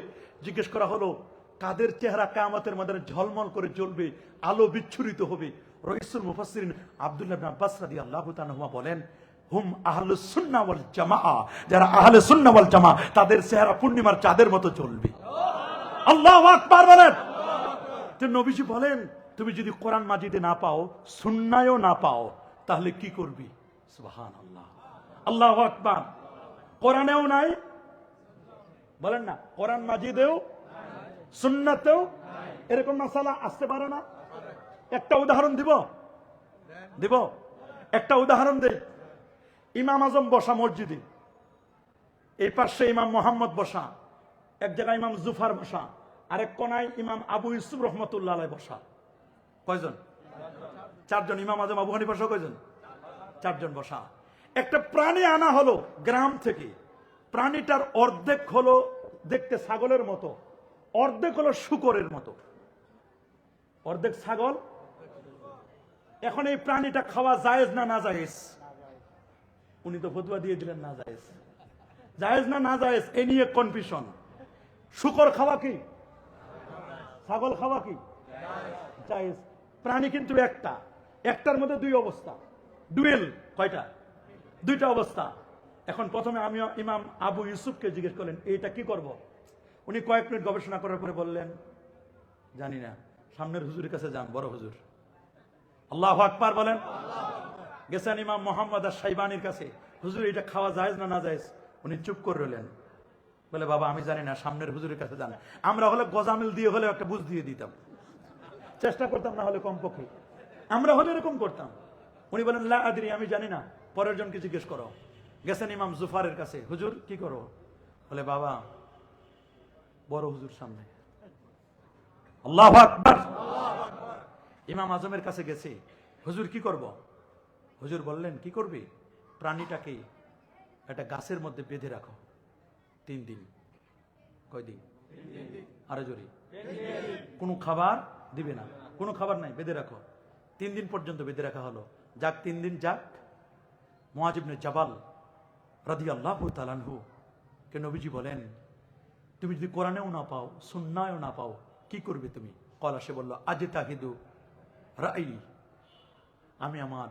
জিজ্ঞেস করা হলো কাদের চেহারা কিয়ামতের ময়দানে ঝলমল করে জ্বলবে, আলো বিচ্ছুরিত হবে? রাইসুল মুফাসসিরিন আব্দুল্লাহ ইবনে আব্বাস রাদিয়াল্লাহু তাআলা বলেন হুম আহলুস সুন্নাহ ওয়াল জামাআহ, যারা আহলে সুন্নাহ ওয়াল জামাআহ তাদের চেহারা পূর্ণিমার চাঁদের মতো জ্বলবে। আল্লাহু আকবার বলেন। তো নবীজি বলেন তুমি যদি কোরআন মাজিদে না পাও, সুন্নাহও না পাও, তাহলে কি করবি? সুবহানাল্লাহ, আল্লাহু আকবার। কোরআনেও নাই, বলেন না, কোরআন মাজিদেও সুন্নাতেও এরকম মাসালা আসতে পারে না। একটা উদাহরণ দিব একটা উদাহরণ দেই। ইমাম আজম বসা মসজিদে, এই পাশে ইমাম মোহাম্মদ বসা, এক জায়গায় ইমাম জুফার বসা, আরেক কোনায় ইমাম আবু ইউসুফ রহমতুল্লাহ আলাইহি বসা। কয়জন? চারজন। ইমাম আজম আবু হানিফা সহ কয়জন? চারজন বসা। একটা প্রাণী আনা হলো গ্রাম থেকে। প্রাণীটার অর্ধেক হলো দেখতে ছাগলের মতো, অর্ধেক হলো শূকরের মতো, অর্ধেক ছাগল। এখন এই প্রাণীটা খাওয়া জায়েজ না না জায়েজ? উনি তো ফতোয়া দিয়ে দিলেন না জায়েজ। জায়েজ না না জায়েজ এ নিয়ে কনফিউশন। শূকর খাওয়া কি, ছাগল খাওয়া কি জায়েজ। প্রাণী কিন্তু একটা, একটার মধ্যে দুই অবস্থা, ডুয়েল। কয়টা? দুইটা অবস্থা। এখন প্রথমে আমি ইমাম আবু ইউসুফকে জিজ্ঞেস করলেন এইটা কি করব? উনি কয়েক মিনিট গবেষণা করার পরে বললেন জানি না, সামনের হুজুরের কাছে যান, বড় হুজুর। আল্লাহু আকবার বলেন। গেছেন ইমাম মোহাম্মদ আশ-শাইবানির কাছে, হুজুর এটা খাওয়া জায়েজ না না জায়েজ? উনি চুপ করে রইলেন। বলে বাবা আমি জানি না, সামনের হুজুরের কাছে যান। আমরা হলে গজামিল দিয়ে হলে একটা বুঝ দিয়ে দিতাম, চেষ্টা করতাম, না হলে কমপক্ষে আমরা হলে এরকম করতাম। উনি বলেন লা আদরি, আমি জানি না, পরের জনকে জিজ্ঞেস করো। গেছেন ইমাম জুফারের কাছে, হুজুর কি করো? বলে বাবা বড় হুজুর সামনে। আল্লাহু আকবার। ইমাম আজমের কাছে গেছে, হুজুর কি করব? হুজুর বললেন কি করবি? প্রাণীটাকে একটা গাছের মধ্যে বেঁধে রাখো 3 দিন। কয়দিন? আরো জোরে। কোনো খাবার দিবে না, কোনো খাবার নাই, বেঁধে রাখো 3 দিন পর্যন্ত। বেঁধে রাখা হলো। যাক 3 দিন যাক। মুআয ইবনে জাবাল রাদিয়াল্লাহু তাআলা আনহু কে নবীজি বলেন, তুমি যদি কোরআনেও না পাও, সুন্নায়ও না পাও, কি করবে তুমি? কলা, সে বলল, আজতাহিদু রাই, আমি আমার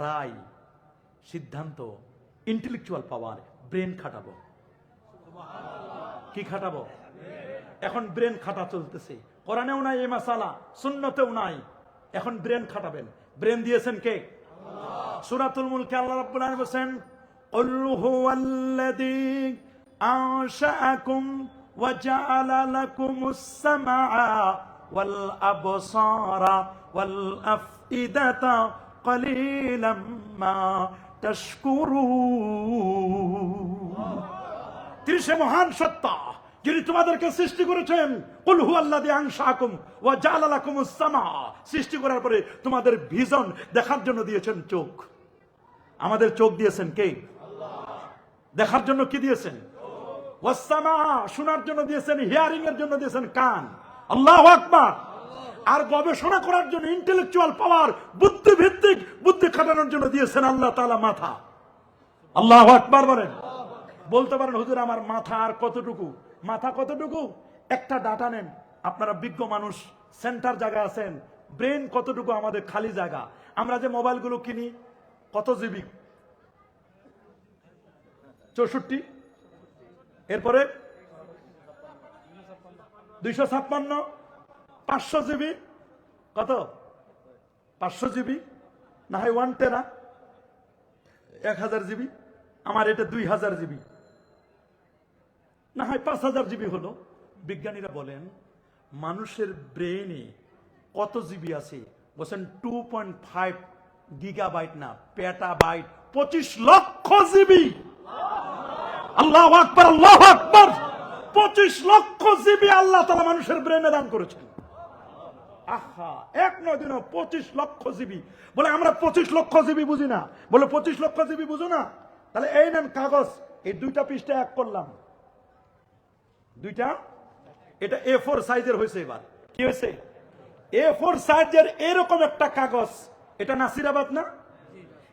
রায়, সিদ্ধান্ত, ইন্টেলেকচুয়াল পাওয়ার, ব্রেন খাটাবো। কি খাটাবো? এখন ব্রেন খাটা চলতেছে। কোরআনেও নাই এই মাসালা, সুন্নতেও নাই, এখন ব্রেন খাটাবেন। ব্রেন দিয়েছেন কে? সূরাতুল মুলকে আল্লাহ রাব্বুল আলামিন বলেন, কুল হুয়াল্লাযী আনশাআকুম ওয়া জাআলা লাকুমুস সামআ ওয়াল আবসারা ওয়াল আফইদাতা কালিলাম মা তাশকুরুন। তিনি সে মহান সত্তা যিনি তোমাদেরকে সৃষ্টি করেছেন। কুল হুয়াল্লাযী আনশাআকুম ওয়া জাআলা লাকুমুস সামআ, সৃষ্টি করার পরে তোমাদের ভিজন দেখার জন্য দিয়েছেন চোখ। আমাদের চোখ দিয়েছেন কে? দেখার জন্য কি দিয়েছেন? ওয়াস সামআ, শোনার জন্য দিয়েছেন, হিয়ারিং এর জন্য দিয়েছেন কান। আল্লাহু আকবার। আর গবেষণা করার জন্য, ইন্টেলেকচুয়াল পাওয়ার, বুদ্ধি ভিত্তিক বুদ্ধি খাটানোর জন্য দিয়েছেন আল্লাহ তাআলা মাথা। আল্লাহু আকবার বলেন। বলতে পারেন, হুজুর আমার মাথা আর কতটুকু? মাথা কতটুকু? একটা ডাটা নেন, আপনারা বিজ্ঞ মানুষ, সেন্টার জায়গা আছেন, ব্রেন কতটুকু আমাদের খালি জায়গা? আমরা যে মোবাইলগুলো কিনি কত জিবি? 64, এরপরে 256, 500 জিবি, কত? 500 জিবি না হয় 1 টেরা, 1000 জিবি। আমার এটা 2000 জিবি, না হয় 5000 জিবি হলো। বিজ্ঞানীরা বলেন মানুষের ব্রেনে কত জিবি আছে? বলছেন 2.5 গিগাবাইট, না পেটাবাইট, 25 লক্ষ জিবি। আল্লাহু আকবার, আল্লাহু আকবার। 25 লক্ষ জিবি আল্লাহ তাআলা মানুষের ব্রেনে দান করেছেন। আহা, এক নয় দিন 25 লক্ষ জিবি। বলে আমরা 25 লক্ষ জিবি বুঝি না। বলে 25 লক্ষ জিবি বুঝো না? তাহলে এই নেন কাগজ, এই 2টা পৃষ্ঠা এক করলাম, 2টা, এটা A4 সাইজের হয়েছে। এবার কি হয়েছে? A4 সাইজের এরকম একটা কাগজ। এটা নাসিরাবাদ না?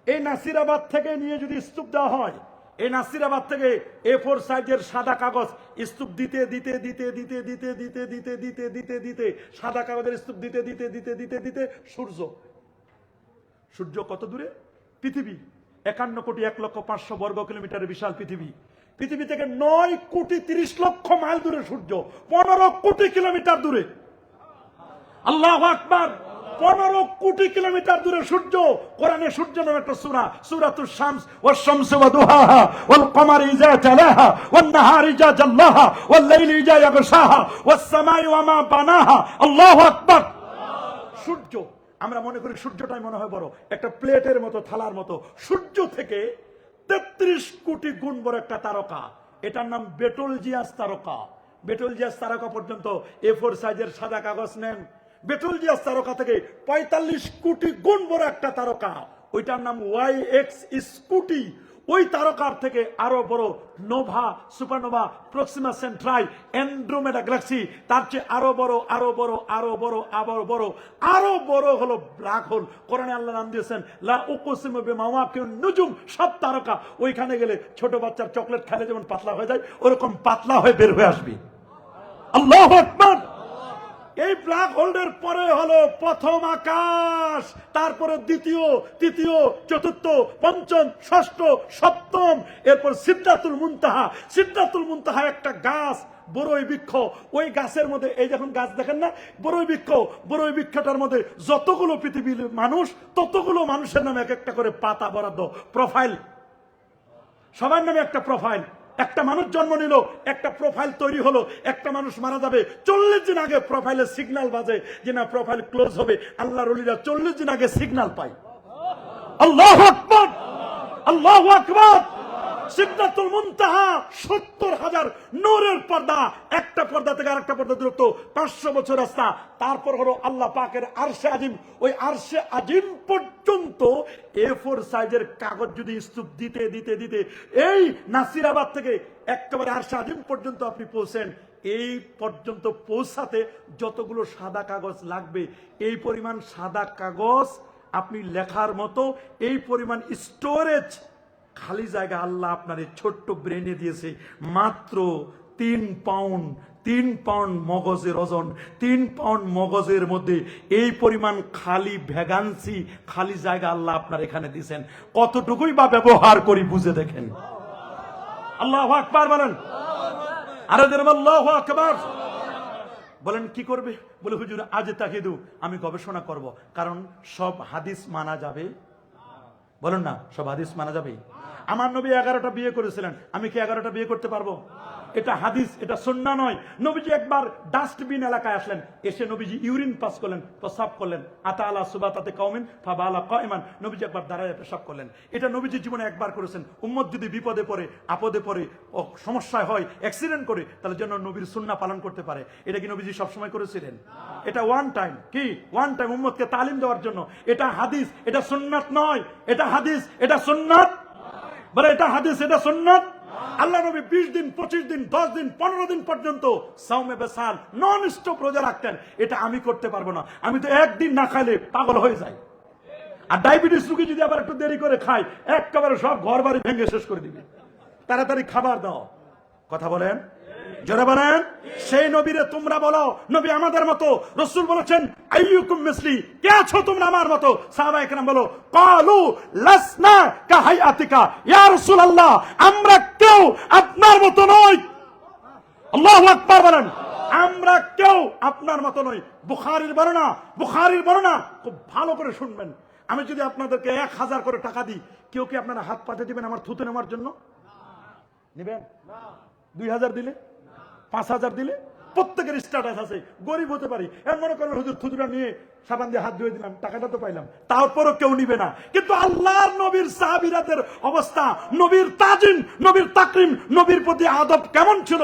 এই নাসিরাবাদ থেকে নিয়ে যদি স্তূপ দেওয়া হয়, এই নাসিরাবাদ থেকে A4 সাইজের সাদা কাগজ স্তূপ দিতে দিতে দিতে দিতে দিতে দিতে দিতে দিতে দিতে দিতে সাদা কাগজের স্তূপ দিতে দিতে দিতে দিতে দিতে সূর্য। সূর্য কত দূরে? পৃথিবী 51,01,05,000 বর্গ কিলোমিটারের বিশাল পৃথিবী। পৃথিবী থেকে 9,30,00,000 মাইল দূরে সূর্য, 15 কোটি কিলোমিটার দূরে। আল্লাহু আকবার। 15 কোটি কিলোমিটার দূরে সূর্য। কোরআনে সূর্য নামে একটা সূরা, সূরাতুশ শামস, ওয়াশ শামসি ওয়া দুহাহা ওয়াল কমারি ইযা তালাহা ওয়ান নাহারি ইযা জাল্লাহা ওয়াল লাইলি ইযা ইয়াগশাহা ওয়াস সামাই ওয়া মা বানাহা। আল্লাহু আকবার। সূর্য, আমরা মনে করি সূর্যটাই মনে হয় বড়, একটা প্লেটের মতো, থালার মতো। সূর্য থেকে 33 কোটি গুণ বড় একটা তারকা, এটার নাম বেটলজিয়াস তারকা। বেটলজিয়াস তারকা পর্যন্ত A4 সাইজের সাদা কাগজ নেন। বেটলজিয়াস তারকা থেকে 45 কোটি গুণ বড় একটা তারকা, ওইটার নাম YX স্কুটি। ওই তারকার থেকে আরো বড় Nova, supernova, Proxima সেন্ট্রাই, Andromeda Galaxy, তার চেয়ে আরো বড়, আরো বড়, আরো বড়, আরো বড়, আরো বড় হলো ব্ল্যাক হোল। কোরআনে আল্লাহ নাম দিয়েছেন লা উকসিমু বিমাওয়াকিন নুজুম। সব তারকা ওইখানে গেলে ছোট বাচ্চার চকলেট খেলে যেমন পাতলা হয়ে যায়, ওরকম পাতলা হয়ে বের হয়ে আসবে। আল্লাহু আকবার। এই ব্ল্যাক হোলের পরে হলো প্রথম আকাশ, তারপরে দ্বিতীয়, তৃতীয়, চতুর্থ, পঞ্চম, ষষ্ঠ, সপ্তম, এরপর সিদরাতুল মুনতাহা। সিদরাতুল মুনতাহা একটা গাছ, বড়ই বৃক্ষ। ওই গাছের মধ্যে, এই যখন গাছ দেখেন না, বড়ই বৃক্ষ, বড়ই বৃক্ষটার মধ্যে যতগুলো পৃথিবীর মানুষ, ততগুলো মানুষের নামে এক একটা করে পাতা বরাদ্দ, প্রোফাইল, সবার নামে একটা প্রোফাইল। একটা মানুষ জন্ম নিল, একটা প্রোফাইল তৈরি হলো। একটা মানুষ মারা যাবে, 40 দিন আগে প্রোফাইলের সিগন্যাল বাজে যে না প্রোফাইল ক্লোজ হবে। আল্লাহর ওলিরা 40 দিন আগে সিগন্যাল পায়। আল্লাহু আকবার, আল্লাহু আকবার। সিদরাতুল মুনতাহা 70,000 নূরের পর্দা, একটা পর্দা থেকে আরেকটা পর্দা দূরত্ব 500 বছর রাস্তা। তারপর হলো আল্লাহ পাকের আরশে আজিম। ওই আরশে আজিম পর্যন্ত A4 সাইজের কাগজ যদি স্তূপ দিতে দিতে দিতে এই নাসিরাবাদ থেকে একেবারে আরশে আজিম পর্যন্ত আপনি পৌঁছেন, এই পর্যন্ত পৌঁছাতে যতগুলো সাদা কাগজ লাগবে, এই পরিমাণ সাদা কাগজ আপনি লেখার মতো, এই পরিমাণ স্টোরেজ খালি জায়গা আল্লাহ আপনার এই ছোট্ট ব্রেনে দিয়েছে মাত্র 3 পাউন্ড। 3 পাউন্ড মগজের ওজন, 3 পাউন্ড মগজের মধ্যে এই পরিমাণ খালি ভ্যাগান্সি, খালি জায়গা আল্লাহ আপনার এখানে দিয়েছেন। কতটুকুই বা ব্যবহার করি বুঝে দেখেন। আল্লাহু আকবার বলেন, আরে আল্লাহু আকবার বলেন। কি করবে? বলে হুজুর আজ তাকিদু, আমি গবেষণা করব, কারণ সব হাদিস মানা যাবে। বলেন না, সব হাদিস মানা যাবে। আমার নবী 11টা বিয়ে করেছিলেন, আমি কি 11টা বিয়ে করতে পারবো? এটা হাদিস, এটা সুন্নাহ নয়। নবীজি একবার ডাস্টবিন এলাকায় আসলেন, এসে নবীজি ইউরিন পাস করলেন, পেশাব করলেন। আতা আলা সুবাতাতে কাউমিন ফাবালা কায়মান, নবীজি একবার দাঁড়ায় পেশাব করলেন। এটা নবীজি জীবনে একবার করেছেন। উম্মত যদি বিপদে পড়ে, আপদে পড়ে, সমস্যায় হয়, অ্যাক্সিডেন্ট করে, তাহলে যেন নবীর সুন্নাহ পালন করতে পারে। এটা কি নবীজি সবসময় করেছিলেন? এটা ওয়ান টাইম, কি ওয়ান টাইম উম্মতকে তালিম দেওয়ার জন্য। এটা হাদিস, এটা সুন্নাত নয়। এটা হাদিস, এটা সুন্নাত। বলে এটা হাদিস, এটা সুন্নাত। আল্লাহ নবী 20 দিন, 25 দিন, 10 দিন, 15 দিন পর্যন্ত সাওমে বেসাল নন স্টপ রোজা রাখতেন। এটা আমি করতে পারবো না, আমি তো একদিন না খাইলে পাগল হয়ে যাই। আর ডায়াবেটিস রোগী যদি আবার একটু দেরি করে খায়, একেবারে সব ঘর বাড়ি ভেঙে শেষ করে দিবে। তাড়াতাড়ি খাবার দাও। কথা বলেন, জোরে বলেন। সেই নবীরে তোমরা বলো নবী আমাদের মতো। রাসূল বলেছেন আইয়ুকুম মিসলি, কে আছো তোমরা আমার মতো? সাহাবায়ে কেরাম বলো ক্বালু লাসনা কাহায়াতিকা, ইয়া রাসূলুল্লাহ আমরা কেউ আপনার মতো নই। আল্লাহু আকবার বলেন, আমরা কেউ আপনার মতো নই। বুখারীর বর্ণনা, বুখারীর বর্ণনা খুব ভালো করে শুনবেন। আমি যদি আপনাদেরকে 1000 করে টাকা দিই, কেউ কি আপনারা হাত পাতে দিবেন আমার থুতু নেওয়ার জন্য? নেবেন? 2000 দিলে, 5000 দিলে, প্রত্যেকের স্ট্যাটাস আছে। গরিব হতে পারি, এর মনে করেন হুজুর থুতুটা নিয়ে সাবান দিয়ে হাত ধুয়ে দিলাম, টাকাটা তো পাইলাম, তারপরও কেউ নিবে না। কিন্তু আল্লাহর নবীর সাহাবীদের অবস্থা, নবীর তাজিম, নবীর তাকরিম, নবীর প্রতি আদব কেমন ছিল?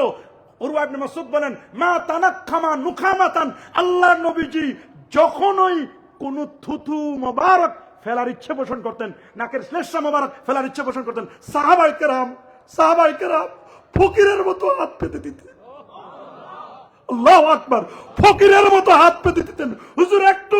উরওয়া ইবনে মাসউদ বলেন মা তানাক্খামা নুখামাতান, আল্লাহর নবীজি যখনই কোন থুতু মোবারক ফেলার ইচ্ছে পোষণ করতেন, নাকের শ্লেষ্মা মোবারক ফেলার ইচ্ছে পোষণ করতেন, সাহাবায়ে কেরাম ফকিরের মতো হাত পেতে দিতেন। আল্লাহু আকবার, ফকিরের মতো হাত পেতে দিতেন। হুজুর একটু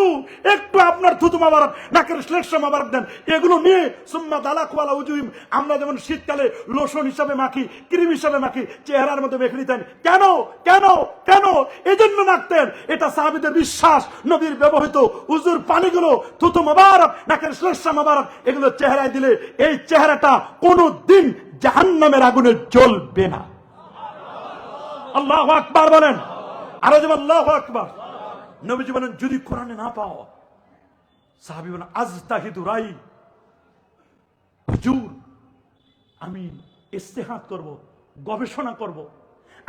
একটু আপনার থুতু মোবারক, নাকের শ্লেষ্মা মোবারক দেন, এগুলো নিয়ে সুম্মা দালাকু আলা উজুহিম, আমরা যেমন শীতকালে লোশন হিসাবে মাখি, ক্রিম হিসাবে মাখি, চেহারার মধ্যে মেখে দিতেন। কেন কেন কেন? এজন্য মাখতেন। এটা সাহাবীদের বিশ্বাস। নবীর ব্যবহৃত হুজুর পানিগুলো, থুতু মোবারক, নাকের শ্লেষ্মা মোবারক, এগুলো চেহারায় দিলে এই চেহারাটা কোনোদিন জাহান্নামের আগুনে জ্বলবে না। আল্লাহু আকবার বলেন, আরো যেমন আল্লাহু আকবার। নবীজি বলেন যদি কোরআনে না পাও, সাহাবী বলেন আজতাহিদু রাই, হুজুর আমি ইস্তেহাদ করব, গবেষণা করব।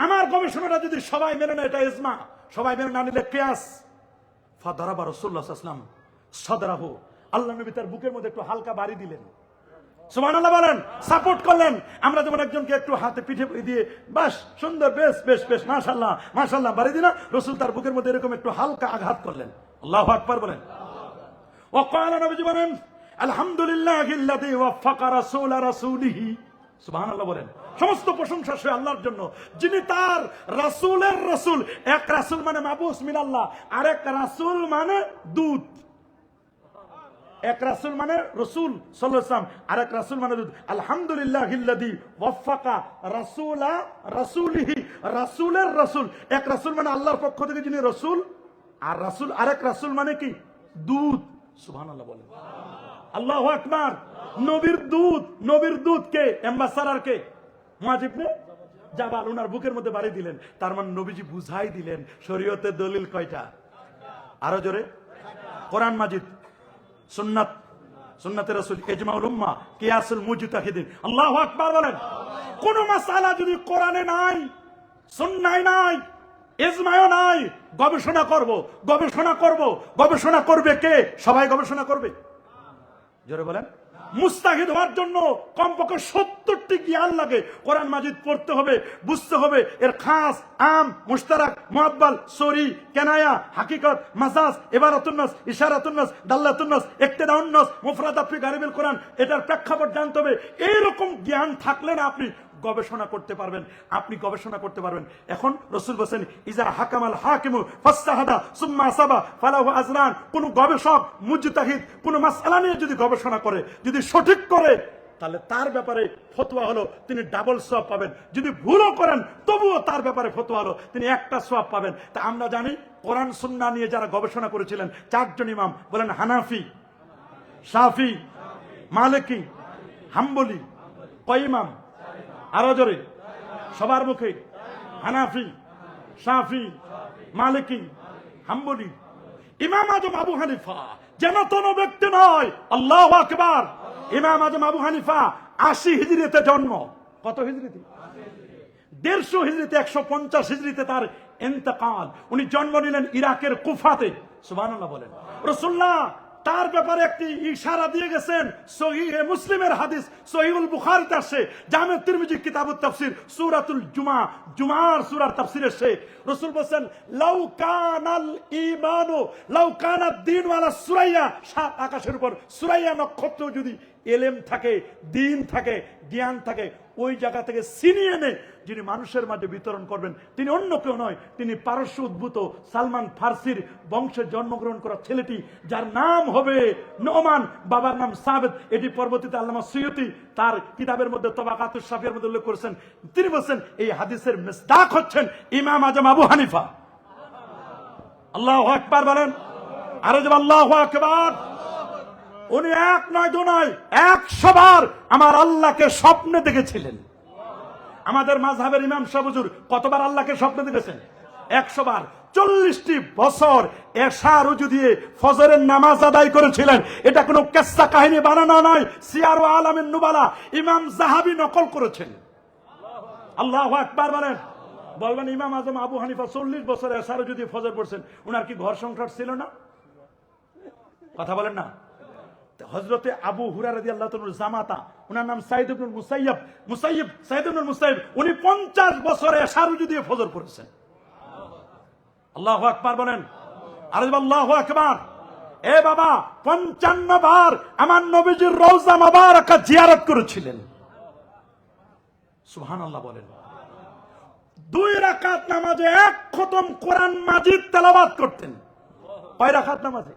আমার গবেষণাটা যদি সবাই মেনে নেয়, এটা ইজমা, সবাই মেনে না নিলে কিয়াস। ফাদারাবা রাসূলুল্লাহ সাল্লাল্লাহু আলাইহি ওয়াসাল্লাম সাদরাহু, আল্লাহ নবী তার বুকের মধ্যে একটু হালকা বাড়ি দিলেন। সুবহানাল্লাহ বলেন, সাপোর্ট করলেন। আমরা যেমন একজনকে একটু হাতে পিঠে দিয়ে বাস সুন্দর, বেশ বেশ বেশ মাশাআল্লাহ মাশাআল্লাহ বাড়ি দিনা, রাসূল তার বুকের মধ্যে এরকম একটু হালকা আঘাত করলেন। আল্লাহু আকবার বলেন। ওয়াকালা, নবীজি বলেন আলহামদুলিল্লাহিল্লাযী ওয়াফাকা রাসূলা রাসূলিহি, সুবহানাল্লাহ বলেন। সমস্ত প্রশংসা সে আল্লাহর জন্য, যিনি তার রাসূলের রাসূল। এক রাসূল মানে মাবুস মিনাল্লাহ, আরেক রাসূল মানে দূত। এক রাসূল মানে রাসূল সাল্লাল্লাহু আলাইহি ওয়াসাল্লাম, আরেক রাসূল মানে দূত। আলহামদুলিল্লাহিল্লাযী ওয়াফাকা রাসূলা রাসূলিহি, রাসূলের রাসূল। এক রাসূল মানে আল্লাহর পক্ষ থেকে যিনি রাসূল, আর রাসূল আরেক রাসূল মানে কি? দূত। সুবহানাল্লাহ বলেন, আল্লাহু আকবার। নবীর দূত, নবীর দূত কে? অ্যাম্বাসাডর কে? মুআয ইবনে জাবাল, ওনার বুকের মধ্যে বাড়ি দিলেন। তার মানে নবীজি বুঝাই দিলেন শরীয়তের দলিল কয়টা? আরো জোরে। কোরআন মাজিদ, সুন্নাত, সুন্নাতে রাসূল, ইজমাউল উম্মাহ, কিয়াসুল মুজতাহিদিন। আল্লাহু আকবার বলেন। কোন মাসআলা যদি কোরআনে নাই, সুন্নায় নাই, ইজমায়ও নাই, গবেষণা করব, গবেষণা করব। গবেষণা করবে কে? সবাই গবেষণা করবে। জোরে বলেন। মুস্তাহিদ হওয়ার জন্য কমপক্ষে 70টি জ্ঞান লাগে। কোরআন মাজিদ পড়তে হবে, বুঝতে হবে এর খাস, আম, মুশতারাক, মুআব্বাল, সরি, কেনায়া, হাকিকত, মাজাজ, ইবারাতুন নাস, ইশারাতুন নাস, দাল্লাতুন নাস, ইক্তিদাউন নাস, মুফরাদাত ফি গারিবিল কোরআন, এটার প্রেক্ষাপট জানতে হবে। এইরকম জ্ঞান থাকলে না আপনি গবেষণা করতে পারবেন, আপনি গবেষণা করতে পারবেন। এখন রাসূল বলেন ইজা হাকামাল হাকিমু ফাসতাহাদা সুম্মা আসাবা ফালাহু আজরান। কোন গবেষক, মুজতাহিদ কোন মাসআলা নিয়ে যদি গবেষণা করে, যদি সঠিক করে, তাহলে তার ব্যাপারে ফতোয়া হলো তিনি ডাবল সওয়াব পাবেন। যদি ভুলও করেন তবুও তার ব্যাপারে ফতোয়া হলো তিনি একটা সওয়াব পাবেন। তা আমরা জানি কোরআন সুন্নাহ নিয়ে যারা গবেষণা করেছিলেন 4 জন ইমাম, বলেন হানাফি, শাফি, মালিকি, হাম্বলি। কয় ইমাম? আরো জোরে, সবার মুখে। হানাফি, শাফি, মালিকি, হাম্বলি। ইমাম আজম আবু হানিফা যেন কোন ব্যক্তি নয়, আল্লাহু আকবার। ইমাম আজম আবু হানিফা 80 হিজরিতে জন্ম। কত হিজরিতে? 150 হিজরিতে, 150 হিজরিতে তার ইন্তেকাল। উনি জন্ম নিলেন ইরাকের কুফাতে। সুবহানাল্লাহ বলেন। রাসূলুল্লাহ তার ব্যাপারে একটি ইশারা দিয়ে গেছেন। সহিহ মুসলিমের হাদিস, সহিহুল বুখারীতে আসে, জামে তিরমিজি কিতাবুত তাফসীর, সূরাতুল জুমা, জুমার সূরার তাফসীরে সে রাসূল বলেন, লাউ কানাল ঈমানু লাউ কানাদ দ্বীন ওয়ালা সুরাইয়া, সাত আকাশের উপর সুরাইয়া নক্ষত্র যদি এলেম থাকে, দ্বীন থাকে, জ্ঞান থাকে, ওই জায়গা থেকে ছিনিয়ে এনে যিনি মানুষের মাঝে বিতরণ করবেন তিনি অন্য কেউ নয়, তিনি পারস্য উদ্ভূত সালমান ফার্সির বংশে জন্মগ্রহণ করা ছেলেটি, যার নাম হবে নোমান, বাবার নাম সাবেদ। এটি পরবর্তীতে আল্লামা সুয়ুতি তার কিতাবের মধ্যে তবাকাতুশ শাফির মধ্যে উল্লেখ করেছেন। তিনি বলেন এই হাদিসের মিসদাক হচ্ছেন ইমাম আজম আবু হানিফা। আল্লাহু আকবার বলেন, আরো যে আল্লাহু আকবার। উনি 1 নয় 2 নয় 100 বার আমার আল্লাহকে স্বপ্নে দেখেছিলেন। আমাদের মাযহাবের ইমাম সাহেব হুজুর কতবার আল্লাহকে স্বপ্নে দেখেছেন? 100 বার। 40টি বছর এশা রুজু দিয়ে ফজরের নামাজ আদায় করেছিলেন। এটা কোনো কিসসা কাহিনী বানানো নয়, সিয়ার ও আলামিন নুবালা ইমাম যাহাবী নকল করেছেন। আল্লাহু আকবার বলেন। বলবেন ইমাম আজম আবু হানিফা 40 বছর এশা রুজু দিয়ে ফজর পড়ছেন, উনার কি ঘর সংসার ছিল না? কথা বলেন না। হযরতে আবু হুরায়রা রাদিয়াল্লাহু তাআলার জামাতা, উনার নাম সাঈদ ইবনুল মুসাইয়্যিব, সাঈদ ইবনুল মুসাইয়্যিব, উনি 50 বছর এশা রুজু দিয়ে ফজর পড়েছেন। আল্লাহু আকবার বলেন, আর আল্লাহু আকবার। এ বাবা 55 বার আমার নবীজির রওজা মুবারাকা জিয়ারত করেছিলেন। সুবহানাল্লাহ বলেন। 2 রাকাত নামাজে 1 খতম কোরআন মাজিদ তেলাওয়াত করতেন। কয় রাকাত নামাজে?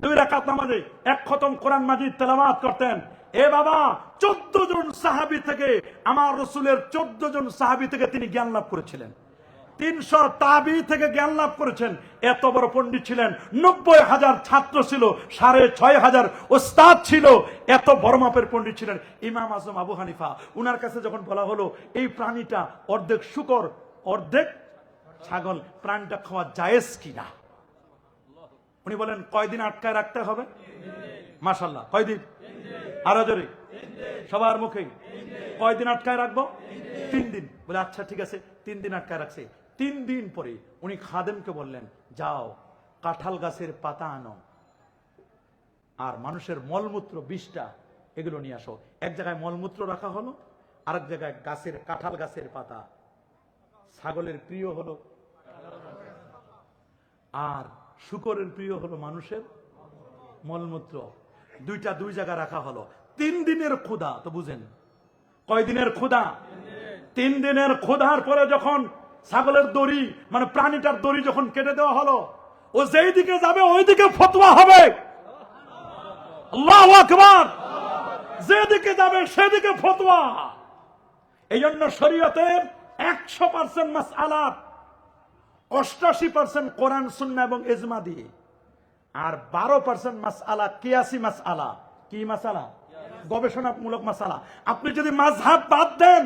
2 রাকাত নামাজে 1 খতম কোরআন মাজিদ তেলাওয়াত করতেন। এ বাবা 14 জন সাহাবী থেকে, আমার রাসূলের 14 জন সাহাবী থেকে তিনি জ্ঞান লাভ করেছিলেন। 300 তাবি থেকে জ্ঞান লাভ করেছেন। এত বড় পণ্ডিত ছিলেন। 90,000 ছাত্র ছিল, 6,500 ওস্তাদ ছিল। এত বড় মাপের পণ্ডিত ছিলেন ইমাম আজম আবু হানিফা। উনার কাছে যখন বলা হলো এই প্রাণীটা অর্ধেক শূকর অর্ধেক ছাগল, প্রাণীটা খাওয়া জায়েজ কিনা, উনি বলেন কয়দিন আটকায় রাখতে হবে? মাশাআল্লাহ, কয়দিন? আরো জোরে, সবার মুখে। কয়দিন আটকায় রাখবো? 3 দিন। বলে আচ্ছা ঠিক আছে, 3 দিন আটকায় রাখছে। 3 দিন পরে উনি খাদেমকে বললেন, যাও কাঁঠাল গাছের পাতা আনো আর মানুষের মলমূত্র 20টা এগুলো নিয়ে আসো। এক জায়গায় মলমূত্র রাখা হলো, আরেক জায়গায় গাছের কাঁঠাল গাছের পাতা। ছাগলের প্রিয় হলো আর শূকরের প্রিয় হলো মানুষের মলমূত্র। 2টা 2 জায়গায় রাখা হলো। 3 দিনের ক্ষুধা তো বুঝেন। কয় দিনের ক্ষুধা? 3 দিনের ক্ষুধার পরে যখন ছাগলের দড়ি মানে প্রাণীটার দড়ি যখন কেটে দেওয়া হলো, ও যেই দিকে যাবে ওই দিকে ফতোয়া হবে। আল্লাহু আকবার। যেদিকে যাবে সেদিকে ফতোয়া। এই জন্য শরীয়তের 100% মাসআলা 88% কোরআন সুন্নাহ এবং ইজমা দিয়ে, আর 12% মাসআলা কিয়াসি মাসআলা। কি মাসআলা? গবেষণামূলক মাসআলা। আপনি যদি মাযহাব বাদ দেন,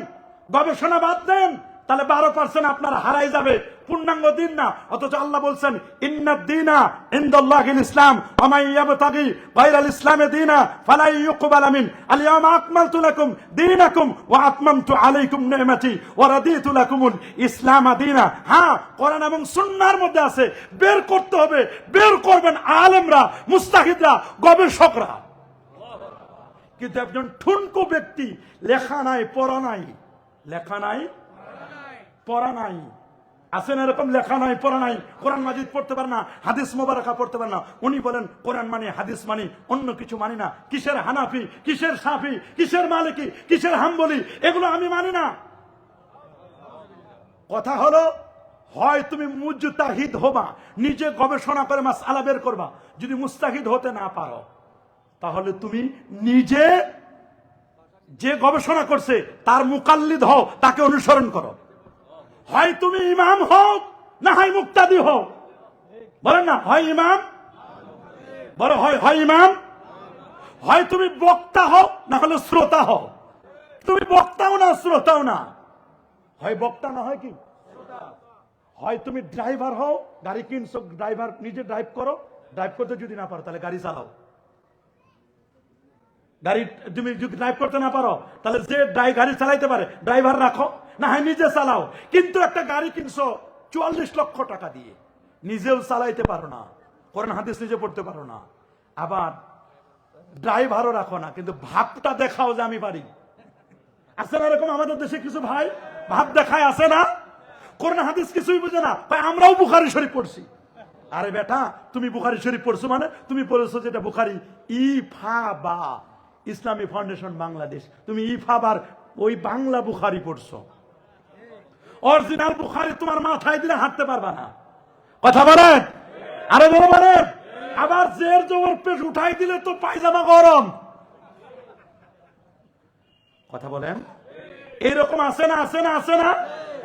গবেষণা বাদ দেন, তাহলে 12% আপনার হারাই যাবে, পূর্ণাঙ্গ দিন না। অথচ আল্লাহ বলছেন ইন্নাদ দীনা ইনদাল্লাহিল ইসলাম ওয়া মান ইয়াবতাগি গায়রাল ইসলামি দীনা ফালা ইউকবাল মিন আল ইয়াওমা আকমালতু লাকুম দীনাকুম ওয়া আতমামতু আলাইকুম নি'মাতি ওয়া রাদিতু লাকুমুল ইসলাম দীনা। হ্যাঁ, কোরআন এবং সুন্নাহর মধ্যে আছে, বের করতে হবে। বের করবেন আলেমরা, মুস্তাহিদরা, গবেষকরা। কিন্তু একজন ঠুনকো ব্যক্তি, লেখা নাই পড়া নাই, লেখা নাই পড়া নাই, আছেন এরকম, লেখা নাই পড়া নাই, কোরআন মাজিদ পড়তে পারে না, হাদিস মোবারকা পড়তে পারে না। উনি বলেন কোরআন মানি, হাদিস মানি, অন্য কিছু মানি না। কিসের হানাফি, কিসের শাফি, কিসের মালিকি, কিসের হাম্বলি, এগুলো আমি মানি না। কথা হলো, হয় তুমি মুজতাহিদ হবা, নিজে গবেষণা করে মাসআলা বের করবা। যদি মুস্তাহিদ হতে না পারো, তাহলে তুমি নিজে যে গবেষণা করছে তার মুকাল্লিদ হও, তাকে অনুসরণ করো। হয় তুমি ইমাম হও, না হয় মুক্তাদি হও। বলেন না, হয় ইমাম, বলো হয় ইমাম, হয় তুমি বক্তা হও, না হলে শ্রোতা হও। তুমি বক্তাও না, শ্রোতাও না, হয় বক্তা না হয় কি, হয় তুমি ড্রাইভার হও, গাড়ি কিনছো, ড্রাইভার নিজে ড্রাইভ করো, ড্রাইভ করতে যদি না পারো তাহলে গাড়ি চালাও। গাড়ি তুমি যদি ড্রাইভ করতে না পারো তাহলে যে গাড়ি চালাইতে পারে ড্রাইভার রাখো, না হয় নিজে চালাও। কিন্তু একটা গাড়ি কিনছো 44 লক্ষ টাকা দিয়ে, নিজেও চালাইতে পারো না, কোরআন হাদিস নিজে পড়তে পারো না, আবার ড্রাইভারও রাখো না, কিন্তু ভাবটা দেখাও যে আমি পারি। আছে না এরকম আমাদের দেশে কিছু ভাই, ভাব দেখায়, আছে না? কোরআন হাদিস কিছুই বুঝে না, ভাই আমরাও বুখারী শরীফ পড়ছি। আরে বেটা, তুমি বুখারী শরীফ পড়ছো মানে তুমি পড়েছো যেটা বুখারী ইফাবা, ইসলামী ফাউন্ডেশন বাংলাদেশ, তুমি ইফাবার ওই বাংলা বুখারী পড়ছো। অরিজিনাল বুখারী তোমার মাথায় দিলে হাঁটতে পারবা না। কথা বলেন, আরে বলেন। আবার জের জবর পেট উঠাই দিলে তো পায়জামা গরম। কথা বলেন, এইরকম আছে না, আছে না, আছে না?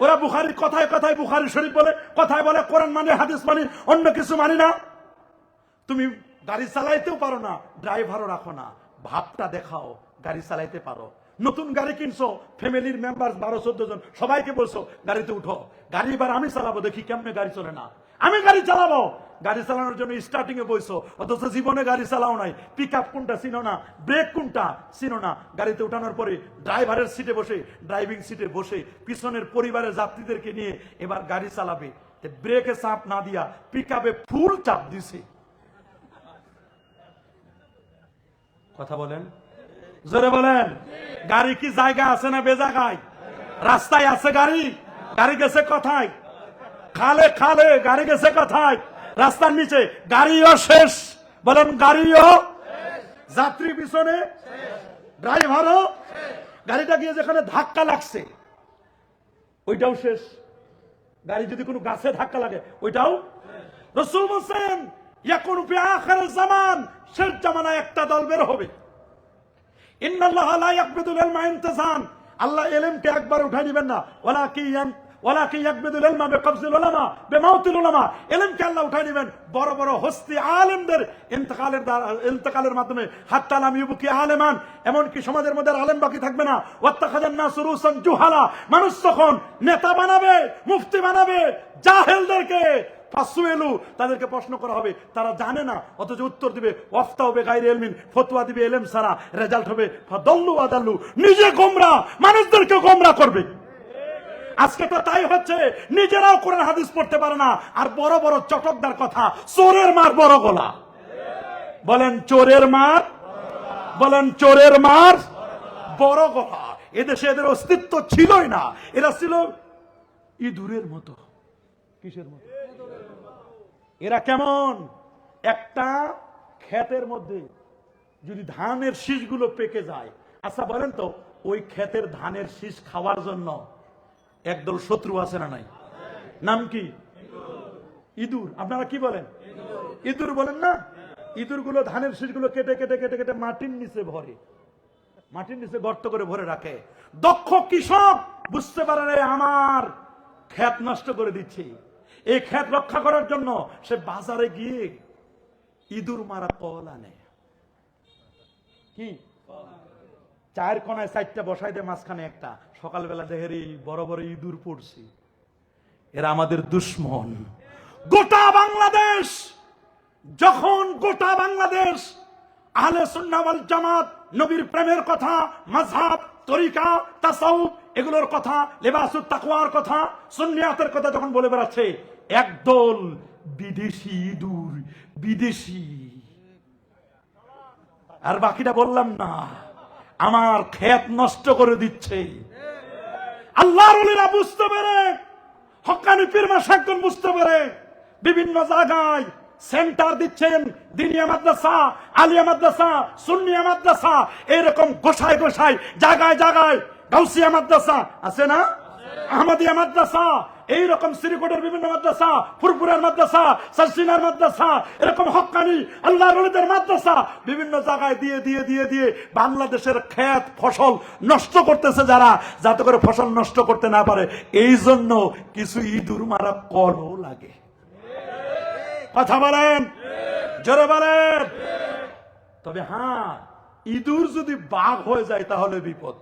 ওরা বুখারী কথায় কথায় বুখারী শরীফ বলে, কথায় বলে কোরআন মানে, হাদিস মানে, অন্য কিছু মানি না। তুমি গাড়ি চালাইতেও পারো না, ড্রাইভারও রাখো না, ভাবটা দেখাও গাড়ি চালাইতে পারো। নতুন গাড়ি কিনছো, ফ্যামিলির মেম্বার 12-14 জন, সবাইকে বলছো গাড়িতে উঠো, গাড়ি এবার আমি চালাবো, দেখি কেমনে গাড়ি চলে না, আমি গাড়ি চালাবো। গাড়ি চালানোর জন্য স্টার্টিং এ বইছো, অথচ জীবনে গাড়ি চালাও নাই, পিক আপ কোনটা চিনো না, ব্রেক কোনটা চিনো না। গাড়িতে উঠানোর পরে ড্রাইভারের সিটে বসে, ড্রাইভিং সিটে বসে পিছনের পরিবারের যাত্রীদেরকে নিয়ে এবার গাড়ি চালাবে, ব্রেকে চাপ না দিয়া পিক আপে ফুল চাপ দিছে। কথা বলেন, জোরে বলেন। গাড়ি কি জায়গা আছে না বেজায়গায়? রাস্তায় আছে গাড়ি, গাড়ি গেছে কোথায়? খালে খালে গাড়ি গেছে কোথায়? রাস্তার নিচে। গাড়িও শেষ, বলেন গাড়িও, যাত্রী পিছনে, ড্রাইভারও। গাড়িটা গিয়ে যেখানে ধাক্কা লাগছে ওইটাও শেষ। গাড়ি যদি কোনো গাছে ধাক্কা লাগে ওইটাও। রাসূল বলেন ইয়াকুনু ফি আখিরিজ জামান, শেষ জামানায় একটা দল বের হবে। ইন্নাল্লাহ লা ইয়াকবিদুল ইলমা ইনতিজান, আল্লাহ ইলমকে একবার উঠাই দিবেন না, ওয়ালাকিন ইয়াকবিদুল ইলমা বিকবজিল উলামা বিমাউতিল উলামা, ইলমকে আল্লাহ উঠাই দিবেন বড় বড় হস্তি আলেমদের ইন্তেকালের মাধ্যমে। হাত্তা লাম ইউবকি আলেমান, এমন কি সমাজের মধ্যে আলেম বাকি থাকবে না। ওয়াত্তাখাযান নাসু রুসান জুহালা, মানুষ তখন নেতা বানাবে, মুফতি বানাবে জাহেলদেরকে। ফাসুয়েলু, তাদেরকে প্রশ্ন করা হবে, তারা জানে না, অথচ উত্তর দিবে ওয়াফতাউ বিগাইরি ইলমিন, ফতোয়া দিবে ইলম ছাড়া, রেজাল্ট হবে ফাদাল্লু ওয়াদাল্লু, নিজে গোমরাহ, মানুষদেরকে গোমরাহ করবে। আজকে তো তাই হচ্ছে, নিজেরাও কোরআন হাদিস পড়তে পারে না, আর বড় বড় চটকদার কথা, চোরের মার বড় গলা। বলেন চোরের মার, বলেন চোরের মার বড় গলা। এদেশে এদের অস্তিত্ব ছিলই না, এরা ছিল ইঁদুরের মতো। কিসের মতো? এরা কেমন? একটা ক্ষেতের মধ্যে যদি ধানের শীষগুলো পেকে যায়, আচ্ছা বলেন তো, ওই ক্ষেতের ধানের শীষ খাওয়ার জন্য একদল শত্রু আছে না নাই? নাম কি? ইঁদুর। আপনারা কি বলেন? ইঁদুর বলেন না? ইঁদুর গুলো ধানের শীষগুলো কেটে কেটে কেটে কেটে মাটির নিচে ভরে, মাটির নিচে গর্ত করে ভরে রাখে। দক্ষ কৃষক বুঝতে পারে না আমার ক্ষেত নষ্ট করে দিচ্ছে, এই ক্ষেত রক্ষা করার জন্য সে বাজারে গিয়ে ইঁদুর মারা কল আনে। কি? চায়ের কোনায় 4টা বসাই দেয়, মাঝখানে একটা। সকালবেলা দেখে বড় বড় ইঁদুর পড়ছি। এরা আমাদের দুশ্মন। গোটা বাংলাদেশ, যখন গোটা বাংলাদেশ আহলে সুন্নাহ ওয়াল জামাত, নবীর প্রেমের কথা, মাযহাব, তরিকা, তাসাউফ এগুলোর কথা, লিবাসুত তাকওয়ার কথা, সুন্নিয়াতের কথা যখন বলে বেড়াচ্ছে, একদল বিদেশি ইঁদুর, বিদেশি, আর বাকিটা বললাম না, আমার ক্ষেত নষ্ট করে দিচ্ছে। আল্লাহর ওলিরা বুঝতে পারে, হক্কানি পীর মাশায়েখগণ বুঝতে পারে, বিভিন্ন জায়গায় সেন্টার দিচ্ছেন, দিনিয়া মাদ্রাসা, আলিয়া মাদ্রাসা, সুন্নিয়া মাদ্রাসা, এরকম গোসায় গোসায় জায়গায় জায়গায় গাউসিয়া মাদ্রাসা আছে না? আহমদিয়া মাদ্রাসা, এইরকম শ্রীকোটের বিভিন্ন মাদ্রাসা, ফুরপুরের মাদ্রাসা, সালসিনার মাদ্রাসা, এরকম হক্কানি আল্লাহর ওলিদের মাদ্রাসা বিভিন্ন জায়গায় দিয়ে দিয়ে দিয়ে দিয়ে বাংলাদেশের ক্ষেত ফসল নষ্ট করতেছে যারা, যাতে করে ফসল নষ্ট করতে না পারে। এই জন্য কিছু ইঁদুর মারা কলও লাগে। কথা বলেন, জোরে বলেন। তবে হ্যাঁ, ইঁদুর যদি বাঘ হয়ে যায় তাহলে বিপদ।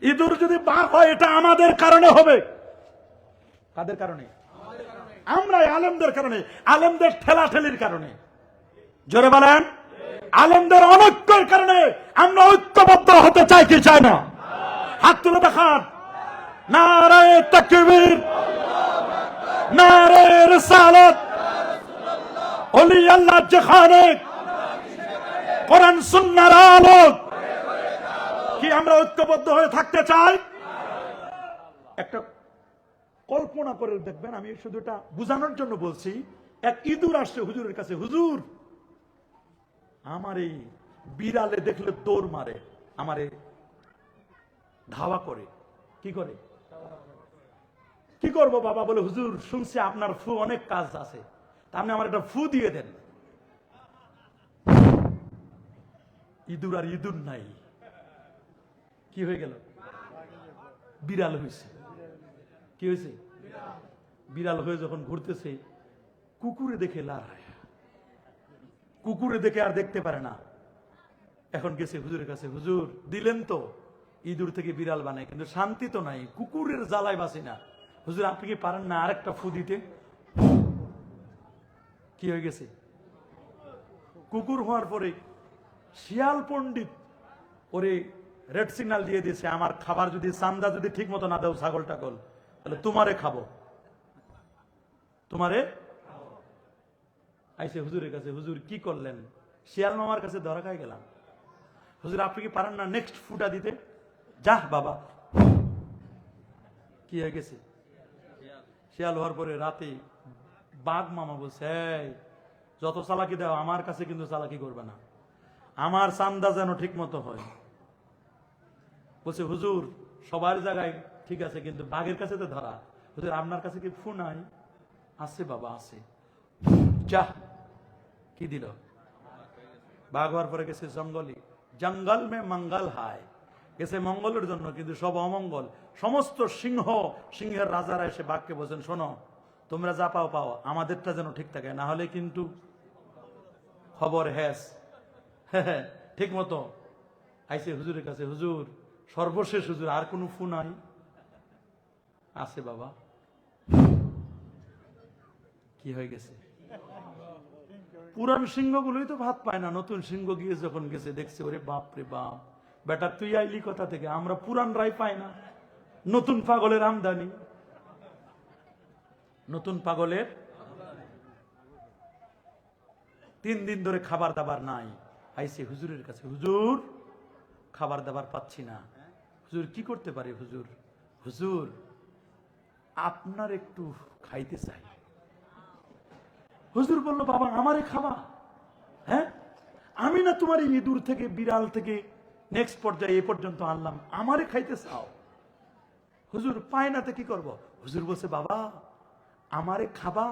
ইঁদুর যদি বাঘ হয় এটা আমাদের কারণে হবে। কাদের কারণে? আমরা আলেমদের কারণে, আলেমদের ঠেলাঠেলির কারণে। জোরে বলেন, আলেমদের অনৈক্যের কারণে। আমরা ঐক্যবদ্ধ হতে চাই কি চাই না? হাত তুলে দেখান। নারায়ে তাকবীর, নারায়ে রিসালাত, ওলি আল্লাহ যেখানে, কোরআন সুন্নাহর আলো। কি আমরা ঐক্যবদ্ধ হয়ে থাকতে চাই? একটা কল্পনা করে দেখবেন, আমি শুধু এটা বোঝানোর জন্য বলছি। এক ইঁদুর আসছে হুজুরের কাছে, হুজুর আমার এই বিড়ালে দেখলে দৌড় মারে, আমারে ধাওয়া করে। কি করে? কি করবো বাবা? বলে হুজুর শুনছি আপনার ফু অনেক কাজ আছে, তা আপনি আমার একটা ফু দিয়ে দেন। ইঁদুর আর ইঁদুর নাই, কি হয়ে গেল? বিড়াল হয়েছে। কি হয়েছে? বিড়াল হয়ে যখন ঘুরতেছে, কুকুরে দেখে লড়ায়, কুকুরে দেখে আর দেখতে পারে না। এখন গেছে হুজুরের কাছে, হুজুর দিলেন তো ইঁদুর থেকে বিড়াল বানায়, কিন্তু শান্তি তো নাই, কুকুরের জ্বালায় বাঁচি না। হুজুর আপনি কি পারেন না আরেকটা ফু দিতে? কি হয়ে গেছে? কুকুর হওয়ার পরে শিয়াল পণ্ডিত ওরে রেড সিগন্যাল দিয়ে দিয়েছে, আমার খাবার যদি চান্দা যদি ঠিক মতো না দাও ছাগল টাগল, তাহলে তোমারে খাবো, তোমারে। আইসে হুজুরের কাছে, হুজুর কি করলেন? শিয়াল মামার কাছে ধরা খাই গেলাম। হুজুর আপনি কি পারেন না নেক্সট ফুটা দিতে? যা বাবা। কি হয়ে গেছে? শিয়াল হওয়ার পরে রাতে বাঘ মামা বলছে, এই যত চালাকি দাও আমার কাছে কিন্তু চালাকি করবে না, আমার চান্দা যেন ঠিক মতো হয়। বলছে হুজুর সবার জায়গায় ঠিক আছে, কিন্তু বাঘের কাছে তো ধরা। হুজুর আপনার কাছে কি ফু নাই? আছে বাবা আছে। যা। কি দিল? বাঘ হওয়ার পরে গেছে জঙ্গলে, জঙ্গল মে মঙ্গল হায়, গেছে মঙ্গলের জন্য, কিন্তু সব অমঙ্গল। সমস্ত সিংহ, সিংহের রাজারা এসে বাঘকে বলছেন, শোনো তোমরা যা পাও পাও, আমাদেরটা যেন ঠিক থাকে, না হলে কিন্তু খবর হ্যাস। ঠিক মতো আইসে হুজুরের কাছে, হুজুর সর্বশেষ হুজুর আর কোন ফু নাই? আছে বাবা। কি হয়ে গেছে? পুরান সিংহগুলোই তো ভাত পায় না, নতুন সিংহ গিয়ে যখন গেছে দেখছে, ওরে বাপ রে বাপ, বেটা তুই আইলি কথা থেকে, আমরা পুরান রাই পাই না, নতুন পাগলের আমদানি। নতুন পাগলের 3 দিন ধরে খাবার দাবার নাই। আইসে হুজুরের কাছে, হুজুর খাবার দাবার পাচ্ছি না, হুজুর কি করতে পারি? হুজুর হুজুর আপনার একটু খাইতে চাই। হুজুর বলল, বাবা আমারে খাবা? হ্যাঁ, আমি না তোমার এই ইঁদুর থেকে বিড়াল থেকে নেক্সট পর্যায়ে এ পর্যন্ত আনলাম, আমারে খাইতে চাও? হুজুর পায় না তো কি করব? হুজুর বলছে, বাবা আমারে খাবা,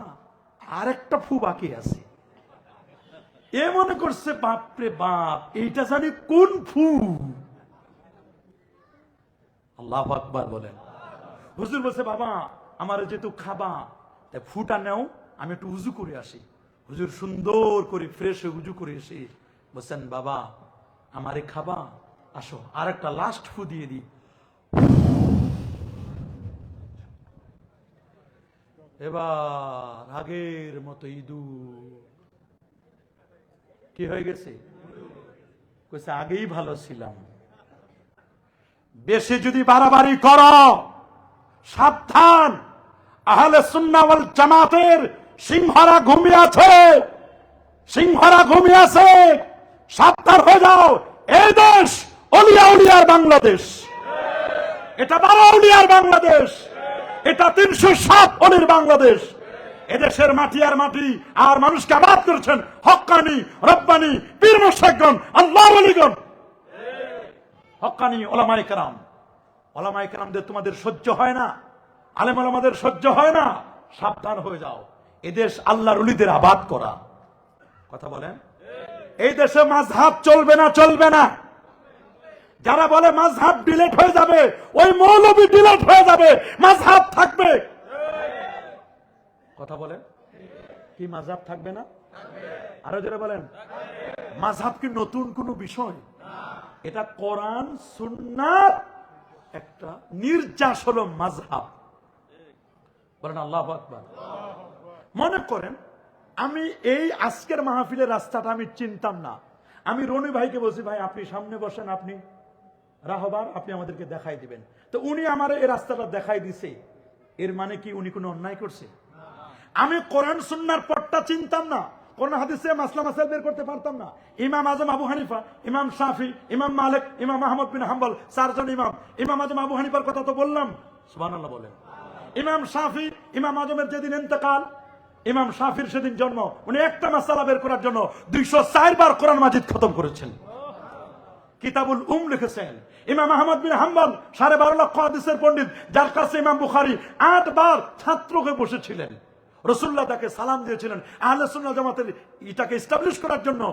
আর একটা ফু বাকি আছে। এ মনে করছে বাপরে বাপ, এইটা জানি কোন ফু। আল্লাহু আকবার বলেন। হুজুর বলছে, বাবা আমার যেহেতু খাবা, তাই ফুটা নেও, আমি একটু উজু করে আসি। হুজুর সুন্দর করে ফ্রেশ হয়ে উজু করে এসে বলছেন, বাবা আমারে খাবা, আসো আর একটা লাস্ট ফু দিয়ে দিই। এবার আগের মতো ইঁদুর কি হয়ে গেছে? কইছে আগেই ভালো ছিলাম, বেশি যদি বাড়াবাড়ি করো সাবধান, আহলে সুন্নাহ ওয়াল জামাতের সিংহরা ঘুমিয়ে আছে, সিংহরা ঘুমিয়ে আছে, সাবধান হয়ে যাও। এই দেশ অলিয়া উলিয়ার বাংলাদেশ, এটা 12 উলিয়ার বাংলাদেশ, এটা 307 অলির বাংলাদেশ। এদেশের মাটি আর মাটি, আর মানুষকে আবাদ করেছেন হক্কানি রব্বানি পীর মুর্শিদগণ, আল্লাহর ওলিগণ, হক্কানি ওলামায়ে কেরাম। ওলামায়ে কেরামদের তোমাদের সহ্য হয় না? আলেম ওলামাদের সহ্য হয় না, সাবধান হয়ে যাও। এদেশ আল্লাহর ওলিদের আবাদ করা। কথা বলেন, এই দেশে মাযহাব চলবে না, চলবে না। যারা বলে মাযহাব ডিলেট হয়ে যাবে, ওই মৌলবী ডিলেট হয়ে যাবে, মাযহাব থাকবে। কথা বলেন, কি মাযহাব থাকবে না? আরো যারা বলেন, মাযহাব কি নতুন কোন বিষয়? এটা কোরআন সুন্নাত একটা নির্যাস হলো মাযহাব। বলেন আল্লাহু আকবার। মনে করেন আমি এই আজকের মাহফিলের রাস্তাটা আমি চিনতাম না, আমি রনি ভাইকে বলছি, ভাই আপনি সামনে বসেন, আপনি রাহবার, আপনি আমাদেরকে দেখাই দিবেন। তো উনি আমার এই রাস্তাটা দেখাই দিছে, এর মানে কি উনি কোনো অন্যায় করছে? আমি কোরআন সুন্নাহর পথটা চিনতাম না, কোরআন হাদিসে মাসলা মাসাইল বের করতে পারতাম না। ইমাম আজম আবু হানিফা, ইমাম শাফি, ইমাম মালিক, ইমাম আহমদ বিন হাম্বল, চারজন ইমাম। ইমাম আজম আবু হানিফার কথা তো বললাম, সুবহানাল্লাহ বলেন। ইমাম শাফি, ইমাম আজমের যেদিন ইন্তেকাল, ইমাম শাফির সেদিন জন্ম, উনি একটা মাসালা বের করার জন্য 204 বার কোরআন মাজিদ খতম করেছেন, কিতাবুল লিখেছেন। ইমাম আহমদ বিন হাম্বল 12.5 লক্ষ হাদিসের পণ্ডিত, যার কাছে ইমাম বুখারী 8 বার ছাত্র হয়ে বসেছিলেন। রাসূলুল্লাহ তাকে সালাম দিয়েছিলেন। আহলে সুন্নাহ জামাতের এটাকে এস্টাবলিশ করার জন্য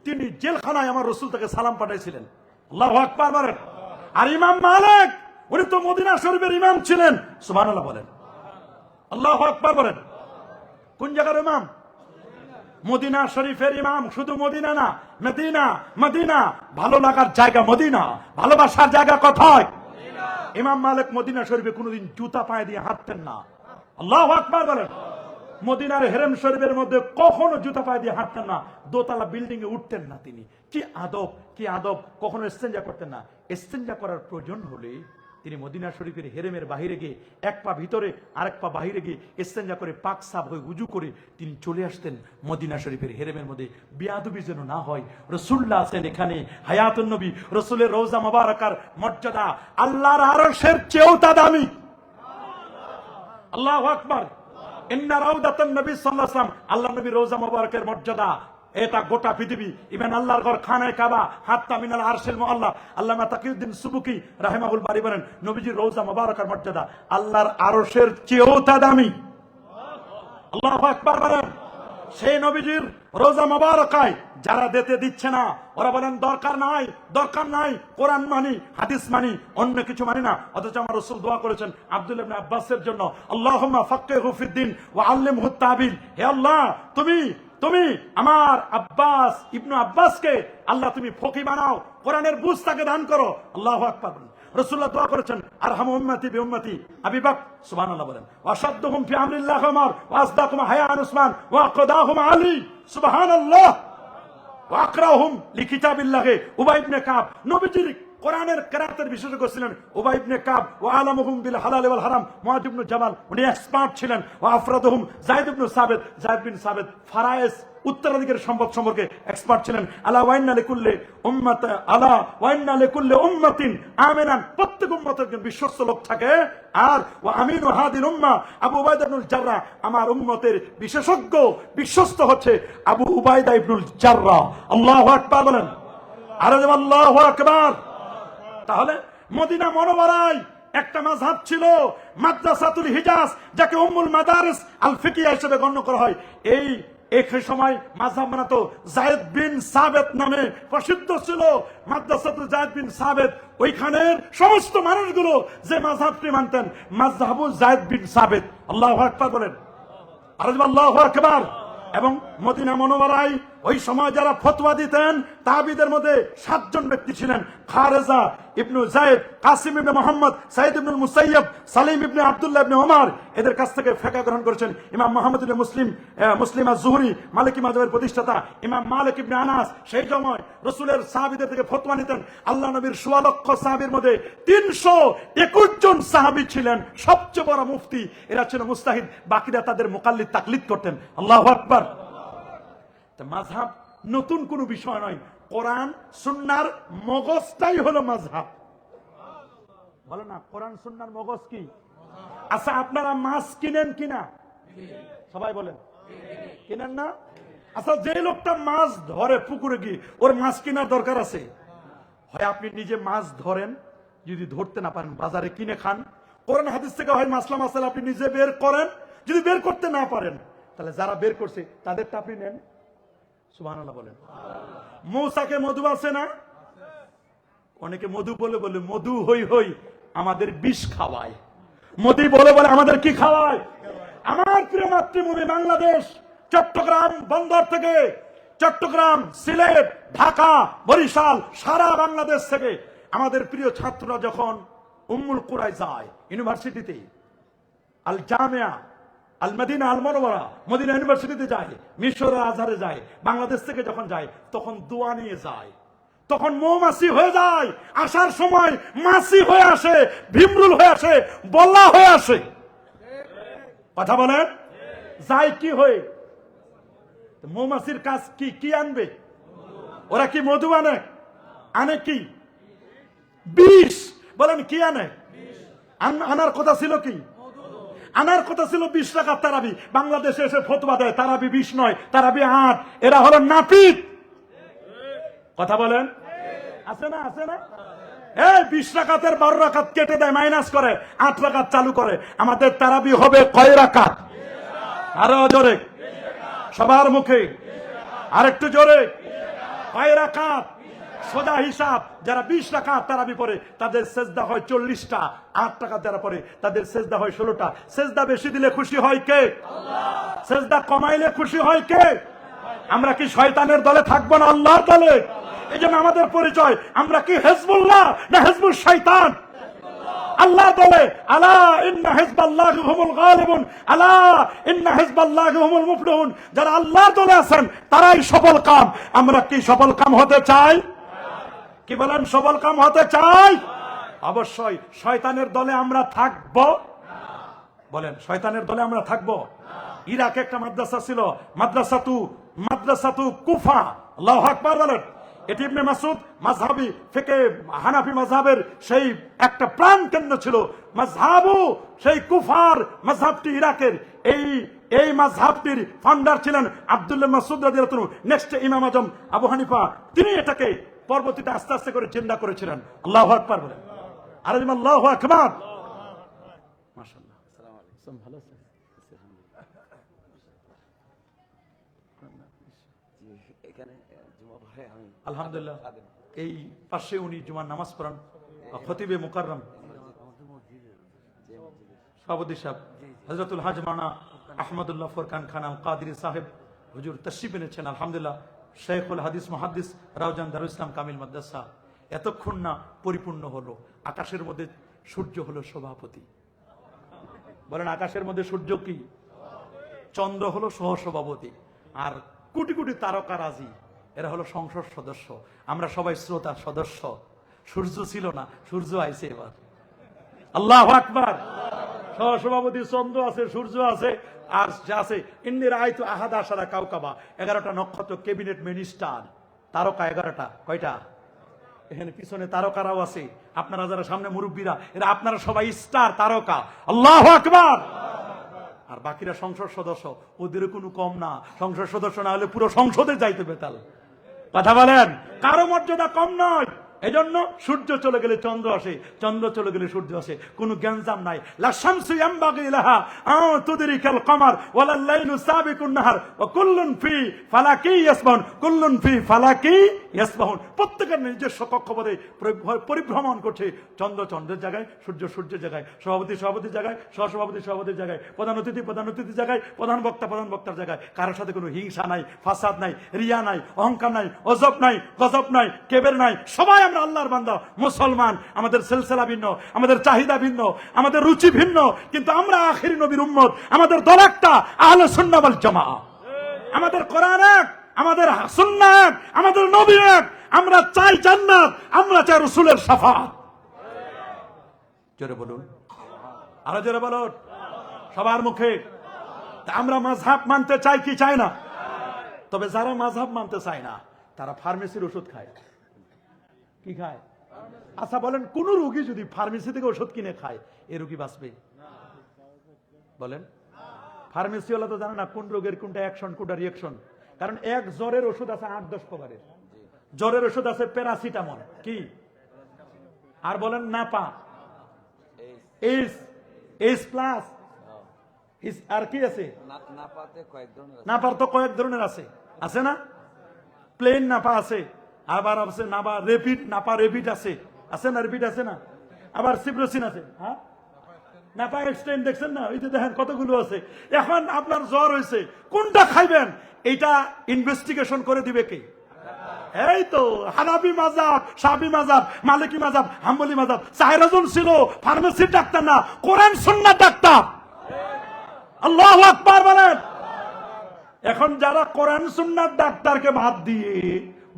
তিনি জেলখানায় আমার রাসূল তাকে সালাম পাঠাইছিলেন। আল্লাহু আকবার বলেন। আর ইমাম মালিক, উনি তো মদিনা শরীফের ইমাম ছিলেন, সুবহানাল্লাহ বলেন, আল্লাহু আকবার বলেন। কোন জায়গার ইমাম? মদিনা শরীফের ইমাম। শুধু মদিনা না, মদিনা, মদিনা, ভালো লাগার জায়গা মদিনা, ভালোবাসার জায়গা কোথায়? ইমাম মালিক মদিনা শরীফে কোনোদিন জুতা পায়ে দিয়ে হাঁটতেন না। আল্লাহু আকবার বলেন। মদিনার হেরেম শরীফের মধ্যে কখনো জুতা পায়ে দিয়ে হাঁটতেন না, দোতলা বিল্ডিং এ উঠতেন না তিনি। কি আদব, কি আদব! কখনো ইস্তেঞ্জা করতেন না। ইস্তেঞ্জা করার প্রয়োজন হলে তিনি মদিনা শরীফের হেরেমের বাহিরে গিয়ে এক পা ভিতরে আরেক পা বাহিরে গিয়ে ইস্তেঞ্জা করে পাক সাফ হয়ে উজু করে তিনি চলে আসতেন মদিনা শরীফের হেরেমের মধ্যে। বিয়াদবি যেন না হয়। রাসূলুল্লাহ আছেন এখানে, হায়াতুন নবী, রাসূলের রওজা মুবারাকার মর্যাদা আল্লাহর আরশের চেয়েও তা দামি। আল্লাহু আকবার। ইন্না রাউদাতান নবী সাল্লাল্লাহু আলাইহি ওয়াসাল্লাম, আল্লাহর নবী রওজা মুবারকের মর্যাদা এটা গোটা পৃথিবী। ইমান আল্লাহর ঘর খানায়ে কাবা, হাত্তা মিনাল আরশিল মুআল্লা। আল্লামা তাকিউদ্দিন সুবুকি রাহিমাহুল বারি বলেন, নবীজির রওজা মুবারকের মর্যাদা আল্লাহর আরশের চেয়েও তা দামি। আল্লাহু আকবার বলেন। সেই নবীজির রওজা মুবারকায় যারা দিতে দিচ্ছে না, ওরা বলেন দরকার নাই, দরকার নাই, কোরআন মানি, হাদিস মানি, অন্য কিছু মানি না। অথচ আমার রাসূল দোয়া করেছেন আব্দুল্লাহ ইবনে আব্বাসের জন্য, আল্লাহুম্মা ফাক্কিহু ফিদ্দিন ওয়া আল্লিমহু তাবিল। হে আল্লাহ, তুমি আমার আব্বাস ইবনে আব্বাসকে আল্লাহ তুমি ফকি বানাও, কোরআনের বুঝ তাকে দান করো। আল্লাহু আকবার। রাসূলুল্লাহ দোয়া করেছেন আরহামু উম্মতি বিউম্মতি আবি বকর, সুবহানাল্লাহ বলেন। ওয়াশাদ্দুহুম ফি আমরিল্লাহ ওমর, ওয়াসদাকুম হায়ান উসমান, ওয়াকদাহুম আলী, সুবহানাল্লাহ। ওয়াকরাহুম লিকিতাবিল্লাহ উবাই ইবনে কাব। নবীজির কোরআনের কেরাতের বিশেষজ্ঞ ছিলেন উবাই ইবনে কাব। ওয়া আলামুহুম বিল হালাল ওয়াল হারাম মুআয ইবনে জাবাল, উনি এক্সপার্ট ছিলেন। ওয়া আফরাদুহুম যায়েদ ইবনে সাবিত, যায়েদ বিন সাবিত ফারায়েজ উত্তরাধিকারের সম্পদ সম্পর্কে এক্সপার্ট ছিলেন। আলা ওয়াইন্না লিকুল্লি উম্মাত, আলা ওয়াইন্না লিকুল্লি উম্মাতিন আমিনান, প্রত্যেক উম্মতের একজন বিশ্বস্ত লোক থাকে। আর ওয়া আমিনু হাদিল উম্মাহ আবু উবাইদা ইবনুল জাররাহ, আমার উম্মতের বিশেষজ্ঞ বিশ্বস্ত হচ্ছে আবু উবাইদা ইবনুল জাররাহ। আল্লাহু আকবার বলেন। আর আল্লাহু আকবার। তাহলে মদিনা মুনাওয়ারায় একটা মাযহাব ছিল, মাদ্রাসাতুল হিজাজ, যাকে উম্মুল মাদারিস আল ফিকহিয়া হিসেবে গণ্য করা হয়। এই সময় মাযহাব বানাতো যায়েদ বিন সাবিত নামে প্রসিদ্ধ ছিল। মাদ্রাসাতুল যায়েদ বিন সাবিত, ওইখানের সমস্ত মানুষগুলো যে মাযহাবটি মানতেন, মাযহাবু যায়েদ বিন সাবিত। আল্লাহু আকবার বলেন। আর আল্লাহু আকবার। এবং মদিনা মুনাওয়ারায় ওই সময় যারা ফতোয়া দিতেন তাবিদের মধ্যে 7 জন ব্যক্তি ছিলেন। খারেজা ইবনু যায়েদ, কাসিম ইবনে মুহাম্মদ, সাইদ ইবনুল মুসাইয়্যিব, সালিম ইবনে আব্দুল্লাহ ইবনে ওমর, এদের কাছ থেকে ফিকহ গ্রহণ করেছেন ইমাম মুহাম্মদ ইবনে মুসলিম আজ-জুহরি, মালিকি মাযহাবের প্রতিষ্ঠাতা ইমাম মালিক ইবনে আনাস। সেই সময় রাসূলের সাহাবীদের থেকে ফতোয়া নিতেন। আল্লাহ নবীর 16 লক্ষ সাহাবীর মধ্যে 321 জন সাহাবী ছিলেন সবচেয়ে বড় মুফতি, এরা ছিল মুস্তাহিদ, বাকিরা তাদের মুকাল্লিদ তাকলিদ করতেন। আল্লাহু আকবার। মাযহাব নতুন কোনো বিষয় নয়, কোরআন সুন্নাহর মগজটাই হলো মাযহাব। বলো না, কোরআন সুন্নাহর মগজ কি? আচ্ছা, আপনারা মাছ কিনেন কিনা? সবাই বলেন কিনেন না? আচ্ছা, যে লোকটা মাছ ধরে পুকুরে গিয়ে, ওর মাছ কেনার দরকার আছে? হয় আপনি নিজে মাছ ধরেন, যদি ধরতে না পারেন বাজারে কিনে খান, কোরআন হাদিস থেকে হয় মাসলা মাসালা আপনি নিজে বের করেন। যদি বের করতে না পারেন তাহলে যারা বের করছে তাদেরটা আপনি নেন। সুবহানাল্লাহ বলেন। মৌসাকে মধু আছে না? অনেকে মধু বলে বলে মধু হই হই আমাদের বিষ খাওয়ায়। মোদি বলে বলে আমাদের কি খাওয়ায়? আমার প্রিয় মাতৃভূমি বাংলাদেশ, চট্টগ্রাম বন্দর থেকে, চট্টগ্রাম, সিলেট, ঢাকা, বরিশাল, সারা বাংলাদেশ থেকে আমাদের প্রিয় ছাত্ররা যখন উম্মুল কুরায় যায় ইউনিভার্সিটিতে, আল জামিয়া আল মদিনা আল মুনাওয়ারা মদিনা ইউনিভার্সিটিতে যায়, মিশর আজহারে যায়, বাংলাদেশ থেকে যখন যায় তখন দোয়া নিয়ে যায়। তখন মৌমাছি হয়ে যায়, আসার সময় মাছি হয়ে আসে, ভিমরুল হয়ে আসে, বল্লা হয়ে আসে। কথা বলেন, যায় কি হয়ে? মৌমাছির কাজ কি? কি আনবে ওরা? কি মধু আনে? আনে কি? বিষ। বলেন কি আনে? আনার কথা ছিল কি? আনার কথা ছিল 20 টাকার তারাবি। বাংলাদেশে এসে ফতোয়া দেয় তারাবি 20 নয়, তারাবি 8। এরা হলো নাপিত। কথা বলেন, আছে না? আছে না? এই 20 রাকাতের 12 রাকাত কেটে দেয়, মাইনাস করে 8 রাকাত চালু করে। আমাদের তারাবি হবে কয় রাকাত? আরো জোরে, সবার মুখে আরেকটু জোরে। কয় রাকাত? সোজা হিসাব। যারা 20 রাকাত তারাবি পড়ে তাদের সেজদা হয় 40টা। 8 টাকা যারা পড়ে তাদের সেজদা হয় 16টা। সেজদা বেশি দিলে খুশি হয় কে? আল্লাহ। সেজদা কমাইলে খুশি হয় কে? আমরা কি শয়তানের দলে থাকবো না আল্লাহর দলে? এই জন্য আমাদের পরিচয়, আমরা কি হিজবুল্লাহ না হিজবুল শয়তান? আল্লাহর দলে। আলা ইন্না হিজবাল্লাহি হুমুল গালিবুন, আলা ইন্না হিজবাল্লাহি হুমুল মুফলিহুন। যারা আল্লাহর দলে আছেন তারাই সফল কাম। আমরা কি সফল কাম হতে চাই? কি বলেন, সফল কাম হতে চাই? অবশ্যই। শয়তানের দলে আমরা থাকব? বলেন, শয়তানের দলে আমরা থাকব? ইরাকে একটা মাদ্রাসা ছিল, মাদ্রাসাতু কুফা। আল্লাহু আকবার বলেন। এটি ইবনে মাসউদ মাযহাবী ফিকহে হানাফি মাযহাবের সেই একটা প্রাণ কেন্দ্র ছিল। মাযহাবু সেই কুফার মাযহাবটি ইরাকের। এই মাযহাবটির ফাউন্ডার ছিলেন আব্দুল্লাহ মাসউদ রাদিয়াল্লাহু আনহু। নেক্সট ইমাম আজম আবু হানিফা, তিনি এটাকে পরবর্তীতে আস্তে আস্তে করে জিন্দা করেছিলেন। আল্লাহু আকবার বলেন। আর আল্লাহু আকবার। মাশাআল্লাহ। আসসালামু আলাইকুম। ভালো আছেন? আলহামদুলিল্লাহ। এই পাশে উনি জুমার নামাজ পড়ান, খতিবে মুকাররম সভাপতি সাহেব হযরতুল হাজ মাওলানা আহমদুল্লাহ ফরকান খান আল কাদরি সাহেব হুজুর তাশরিফ এনেছেন। আলহামদুলিল্লাহ। শেখুল হাদিস মুহাদ্দিস রাউজান দারুল ইসলাম কামিল মাদ্রাসা এতক্ষণ না পরিপূর্ণ হলো। আকাশের মধ্যে সূর্য হলো সভাপতি। বলেন, আকাশের মধ্যে সূর্য কি? চন্দ্র হলো সহসভাপতি। আর কোটি কোটি তারকা রাজি, এরা হলো সংসদ সদস্য। আমরা সবাই শ্রোতা সদস্য। সূর্য ছিল না, সূর্য আইছে এবার। আল্লাহু আকবার। সহসভাপতি চন্দ্র আছে, সূর্য আছে, আর যা আছে ইন্নির আইতু আহাদ আশারা কাউকাবা, 11টা নক্ষত্র, ক্যাবিনেট মিনিস্টার, তারকা 11টা। কয়টা? এখানে পিছনে তারকারাও আছে। আপনারা যারা সামনে মুরব্বীরা, এরা আপনারা সবাই স্টার, তারকা। আল্লাহু আকবার। আর বাকিরা সংসদ সদস্য, ওদের কোনো কম না। সংসদ সদস্য না হলে পুরো সংসদে যাইতে বেতাল। কথা বলেন, কারো মর্যাদা কম নয়। এজন্য সূর্য চলে গেলে চন্দ্র আসে, চন্দ্র চলে গেলে সূর্য আসে। কোনো গ্যাঞ্জাম নাই। লা শামসু ইয়ামবাগি লাহা আন তুদরিকাল কমার ওয়ালা লাইলু সাবিকুন নাহার ওয়া কুল্লুন ফি ফালাকি ইয়াসবাহুন, কুল্লুন ফি ফালাকি ইয়াসবাহুন। প্রত্যেকের নিজস্ব কক্ষপথে পরিভ্রমণ করছে। চন্দ্র চন্দ্রের জায়গায়, সূর্য সূর্যের জায়গায়, সভাপতি সভাপতির জায়গায়, সহসভাপতি সভাপতির জায়গায়, প্রধান অতিথির জায়গায়, প্রধান বক্তার জায়গায়। কারোর সাথে কোনো হিংসা নাই, ফাসাদ নাই, রিয়া নাই, অহংকার নাই, অজব নাই, গজব নাই, কেবের নাই। সবাই আমরা আল্লাহর বান্দা, মুসলমান। আমাদের সিলসিলা ভিন্ন, আমাদের চাহিদা ভিন্ন, আমাদের রুচি ভিন্ন, কিন্তু আমরা আখিরি নবীর উম্মত। আমাদের দল একটা, আহলে সুন্নাহ ওয়াল জামাআহ। আমাদের কোরআন এক, আমাদের সুন্নাহ এক, আমাদের নবী এক। আমরা চাই জান্নাত, আমরা চাই রাসূলের শাফাআত। জোরে বলুন, আরো জোরে বলুন, সবার মুখে। আমরা মাযহাব মানতে চাই কি চাই না? তবে যারা মাযহাব মানতে চায় না তারা ফার্মেসির ওষুধ খায়। কি খায়? আচ্ছা বলেন, কোন রোগী যদি ফার্মেসি থেকে ওষুধ কিনে খায়, এই রোগী বাঁচবে? বলেন। ফার্মেসিওয়ালা তো জানে না কোন রোগের কোনটা অ্যাকশন কোনটা রিঅ্যাকশন। কারণ এক জ্বরের ওষুধ আছে 8-10 প্রকারের। জ্বরের ওষুধ আছে প্যারাসিটামল, কি আর বলেন, নাপা, এইডস, এইচ প্লাস আর কি আছে, নাপার তো কয়েক ধরনের আছে, আছে না? প্লেন নাপা আছে, আবার আছে নাপা রেপিড, নাপা রেপিড আছে, আছে না? রেপিড আছে না? আবার সিপ্রোসিন আছে, হ্যাঁ নাপা এক্সটেন্ড দেখছেন না? ওই যে দেখেন কতগুলো আছে। এখন আপনার জ্বর হয়েছে, কোনটা খাইবেন এইটা ইনভেস্টিগেশন করে দিবে কে? এই তো হানাফি মাযহাব, শাফি মাযহাব, মালিকি মাযহাব, হাম্বলি মাযহাব। চারজন ছিল ফার্মেসির ডাক্তার না, কোরআন সুন্নাহ ডাক্তার। আল্লাহু আকবার বলেন। এখন যারা কোরআন সুন্নাহর ডাক্তারকে বাদ দিয়ে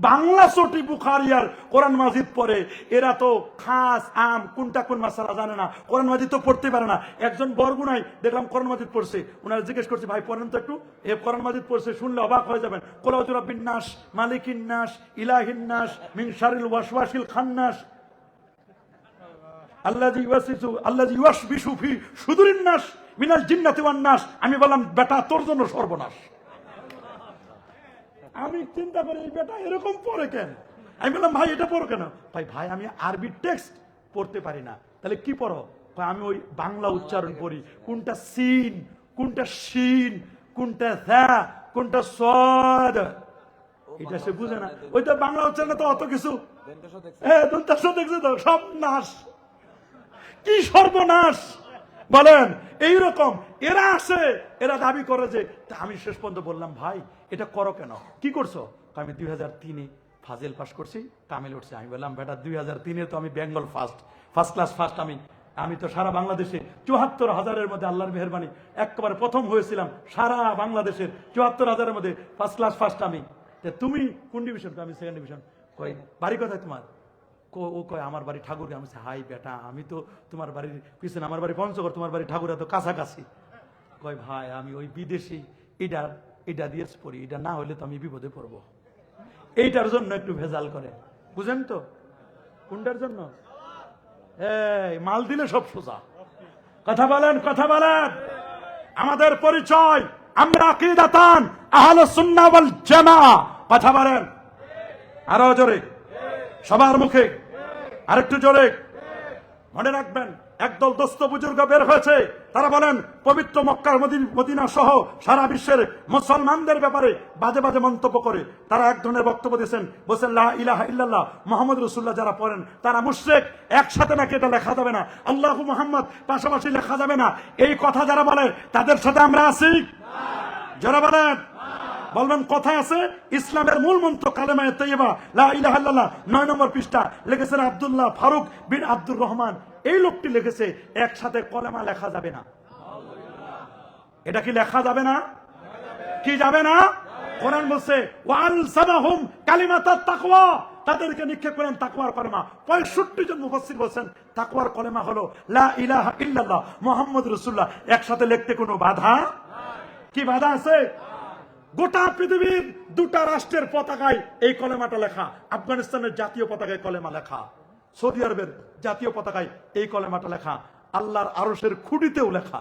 বাংলা চটি বুখারী আর কোরআন মাজিদ পড়ে, এরা তো খাস আম কোনটা কোন মাসালা জানে না, কোরআন মাজিদ তো পড়তে পারে না। একজন বরগুনাই দেখলাম কোরআন মাজিদ পড়ছে, ওনারা জিজ্ঞেস করছে ভাই পড়েন তো একটু, এ কোরআন মাজিদ পড়ছে, শুনলে অবাক হয়ে যাবেন। কুল আউযু বিরাব্বিন নাস, মালিকিন নাস, ইলাহিন নাস, মিন শারিল ওয়াসওয়াসিল খান্নাস, আল্লাযী ইউওয়াসবিসু ফি সুদুরিন নাস মিনাল জিন্নাতি ওয়ান নাস। আমি বললাম বেটা তোর জন্য সর্বনাশ। আমি চিন্তা করি এই বেটা এরকম পড়ে কেন? আমি বললাম ভাই এটা পড়ো কেন? ভাই আমি আরবি টেক্সট পড়তে পারি না। তাহলে কি পড়ো? আমি ওই বাংলা উচ্চারণ করি, কোনটা সিন, কোনটা শিন, কোনটা যা, কোনটা সদ, এটা সে বুঝে না। ওইটা বাংলা উচ্চারণে তো অত কিছু, হ্যাঁ দন্তাস দেখছে তো, সব নাশ, কি সর্বনাশ বলেন। এইরকম এরা আসে, এরা দাবি করে যে, আমি শেষ পর্যন্ত বললাম ভাই এটা করো কেন, কি করছো? আমি 2003-এ ফাজিল পাস করছি, কামিল উঠছে। আমি বললাম বেটা 2003-এ তো আমি বেঙ্গল ফার্স্ট ক্লাস ফার্স্ট, আমি তো সারা বাংলাদেশে 74,000-এর মধ্যে আল্লাহর মেহেরবানি একেবারে প্রথম হয়েছিলাম সারা বাংলাদেশের 74,000-এর মধ্যে ফার্স্ট ক্লাস ফার্স্ট আমি। তুমি কোন ডিভিশন? আমি সেকেন্ড ডিভিশন। কই বাড়ি কোথায় তোমার? ও কয় আমার বাড়ি ঠাকুরগাঁও। আমি হাই বেটা, আমি তো তোমার বাড়ির পিছনে, আমার বাড়ি পঞ্চগড়, তোমার বাড়ি ঠাকুরা তো কাছাকাছি। কয় ভাই আমি ওই বিদেশি এটা দিয়ে পড়ি, এটা না হলে তো আমি বিপদে পড়বো। এইটার জন্য একটু ভেজাল করে, বুঝেন তো? কোনটার জন্য? এই মাল দিলে সব সোজা। কথা বলেন, কথা বলেন। আমাদের পরিচয়, আমরা আকীদাতান আহলুস সুন্নাহ ওয়াল জামাআহ। কথা বলেন আরো জোরে, সবার মুখে আরেকটু জোরে। মনে রাখবেন, একদল দোস্ত বুজুর্গ বের হয়েছে, তারা বলেন পবিত্র মক্কার মদিনা সহ সারা বিশ্বের মুসলমানদের ব্যাপারে বাজে বাজে মন্তব্য করে। তারা এক ধরনের বক্তব্য দিয়েছেন, বলছেন লা ইলাহা ইল্লাল্লাহ মুহাম্মদ রাসূলুল্লাহ যারা পড়েন তারা মুশরিক, একসাথে নাকি এটা লেখা যাবে না, আল্লাহু মুহাম্মদ পাশাপাশি লেখা যাবে না। এই কথা যারা বলে তাদের সাথে আমরা আছি, যারা বলেন বলবেন কোথায় আছে? ইসলামের মূল মন্ত্র কালেমায়ে তাইয়্যিবা লা ইলাহা ইল্লাল্লাহ 9 নম্বর পৃষ্ঠা লিখেছেন আব্দুল্লাহ ফারুক বিন আব্দুর রহমান। এই লোকটি লিখেছে একসাথে কলেমা লেখা যাবে না। এটা কি লেখা যাবে না? কি যাবে না? কোরআন বলছে ওয়ালসামাহুম কালিমাতাত তাকওয়া, তাদেরকে নিক্ষেপ করেন তাকওয়ার কলেমা। 65 জন মুফাসসির বলেন তাকওয়ার কলেমা হলো লা ইলাহা ইল্লাল্লাহ মুহাম্মদ রাসূলুল্লাহ। একসাথে লিখতে কোনো বাধা, কি বাধা আছে? গোটা পৃথিবীর 2টা রাষ্ট্রের পতাকায় এই কলেমাটা লেখা। আফগানিস্তানের জাতীয় পতাকায় কলেমা লেখা, সৌদি আরবের জাতীয় পতাকায় এই কলেমাটা লেখা, আল্লাহর আরশের খুঁটিতেও লেখা।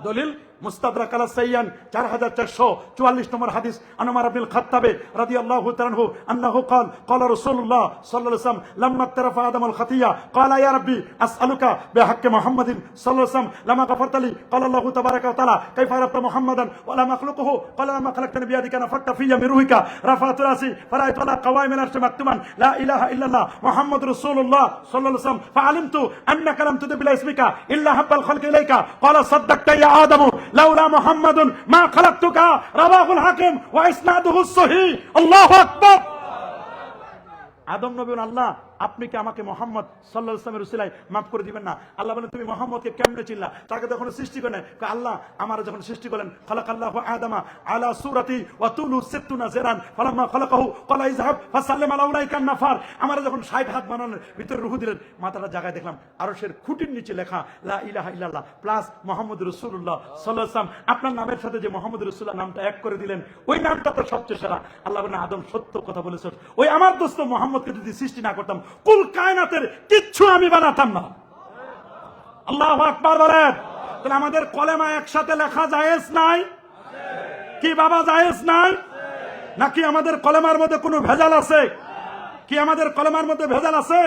দলিল মুস্তাদরাক আলা সাইয়ান 4444 নম্বর হাদিস, আন উমর ইবনে খাত্তাব রাদিয়াল্লাহু তাআলা আনহু আন্নাহু قال قال رسول الله صلى الله عليه وسلم لما اقترف آدم الخطيئة قال يا ربي أسألك بحق محمد صلى الله عليه وسلم لما غفرت لي قال الله تبارك وتعالى كيف عرفت محمدا ولم أخلقه قال لما خلقتني بيدك نفخت في من روحك رفعت رأسي فرأيت على قوائم العرش مكتوبا لا إله إلا الله محمد رسول الله صلى الله عليه وسلم فعلمت أنك لم تدب إلى اسمك إلا حب الخلق إليك قال صدقت يا آدم لولا محمد ما خلقتك رواه الحاكم وإسناده الصحيح الله أكبر। আদম নবী বলেন আল্লাহ আপনি কি আমাকে মুহাম্মদ সাল্লাল্লাহু আলাইহি ওয়াসাল্লামের উসিলায় maaf করে দিবেন না? আল্লাহ বলেন তুমি মুহাম্মদকে কেমনে চিনলা? তাকে যখন সৃষ্টি করেন আল্লাহ আমারে যখন সৃষ্টি করেন খালাকাল্লাহু আদামা আলা সূরাতি ওয়া তুলু 60 জিরান ফালাম্মা খালাকাহু ক্বালা ইযহাব ফাসাল্লিম আলা উলাইকা নাফার। আমারে যখন 60 হাত বানানোর ভিতরে রূহ দিলেন, মাথাটা জায়গায় দেখলাম আরশের খুঁটির নিচে লেখা লা ইলাহা ইল্লাল্লাহ প্লাস মুহাম্মদুর রাসূলুল্লাহ সাল্লাল্লাহু আলাইহি ওয়াসাল্লাম। আপনার নামের সাথে যে মুহাম্মদুর রাসূলুল্লাহ নামটা এক করে দিলেন, ওই নামটা তো সবচেয়ে সেরা। আল্লাহ বলেন আদম সত্য কথা বলেছ, ওই আমার দোস্ত মুহাম্মদকে যদি সৃষ্টি না করতাম কুল কায়নাতের কিচ্ছু আমি বানাতাম না। আল্লাহু আকবার বলেন। তাহলে আমাদের কলেমা একসাথে লেখা জায়েজ নাই কি বাবা? জায়েজ নাই নাকি? আমাদের কলেমার মধ্যে কোনো ভেজাল আছে কি? আমাদের কলেমার মধ্যে ভেজাল আছে?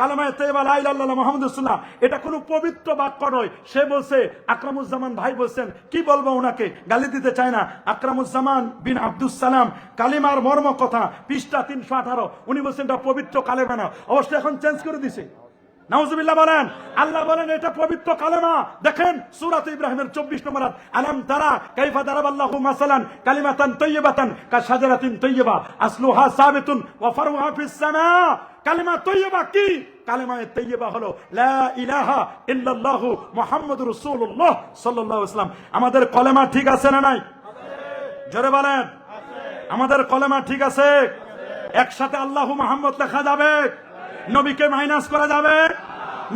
কালেমায়ে তাইয়্যিবা লা ইলাহা ইল্লাল্লাহ মুহাম্মাদুর রাসূলুল্লাহ, এটা কোনো পবিত্র বাক্য নয়। সে বলছে, আকরামুজ্জামান ভাই বলছেন, কি বলবো ওনাকে, গালি দিতে চায় না। আকরামুজ্জামান বিন আব্দুস সালাম, কালিমার মর্ম কথা, পৃষ্ঠা 318, উনি বলছেন এটা পবিত্র কালেমা না। অবশ্যই এখন চেঞ্জ করে দিছে। নাউজুবিল্লাহ বলেন। আল্লাহ বলেন এটা পবিত্র কালেমা। দেখেন সূরা ইব্রাহিমের 24 নম্বর আয়াত, আলাম তারা কাইফা দারাবাল্লাহু মাসালান কালিমাতান তাইয়্যিবাতান কাশাজারাতিন তাইয়্যিবা আসলুহা সাবিতুন ওয়া ফারউহা ফিস সামা। কালিমা তাইয়্যিবা কি? কালিমা তাইয়্যিবা হলো লা ইলাহা ইল্লাল্লাহু মুহাম্মাদুর রাসূলুল্লাহ সাল্লাল্লাহু আলাইহি ওয়াসাল্লাম। আমাদের কলেমা ঠিক আছে না নাই? জোরে বলেন। আমাদের কলেমা ঠিক আছে? একসাথে আল্লাহু মুহাম্মদ লেখা যাবে? নবীকে মাইনাস করা যাবে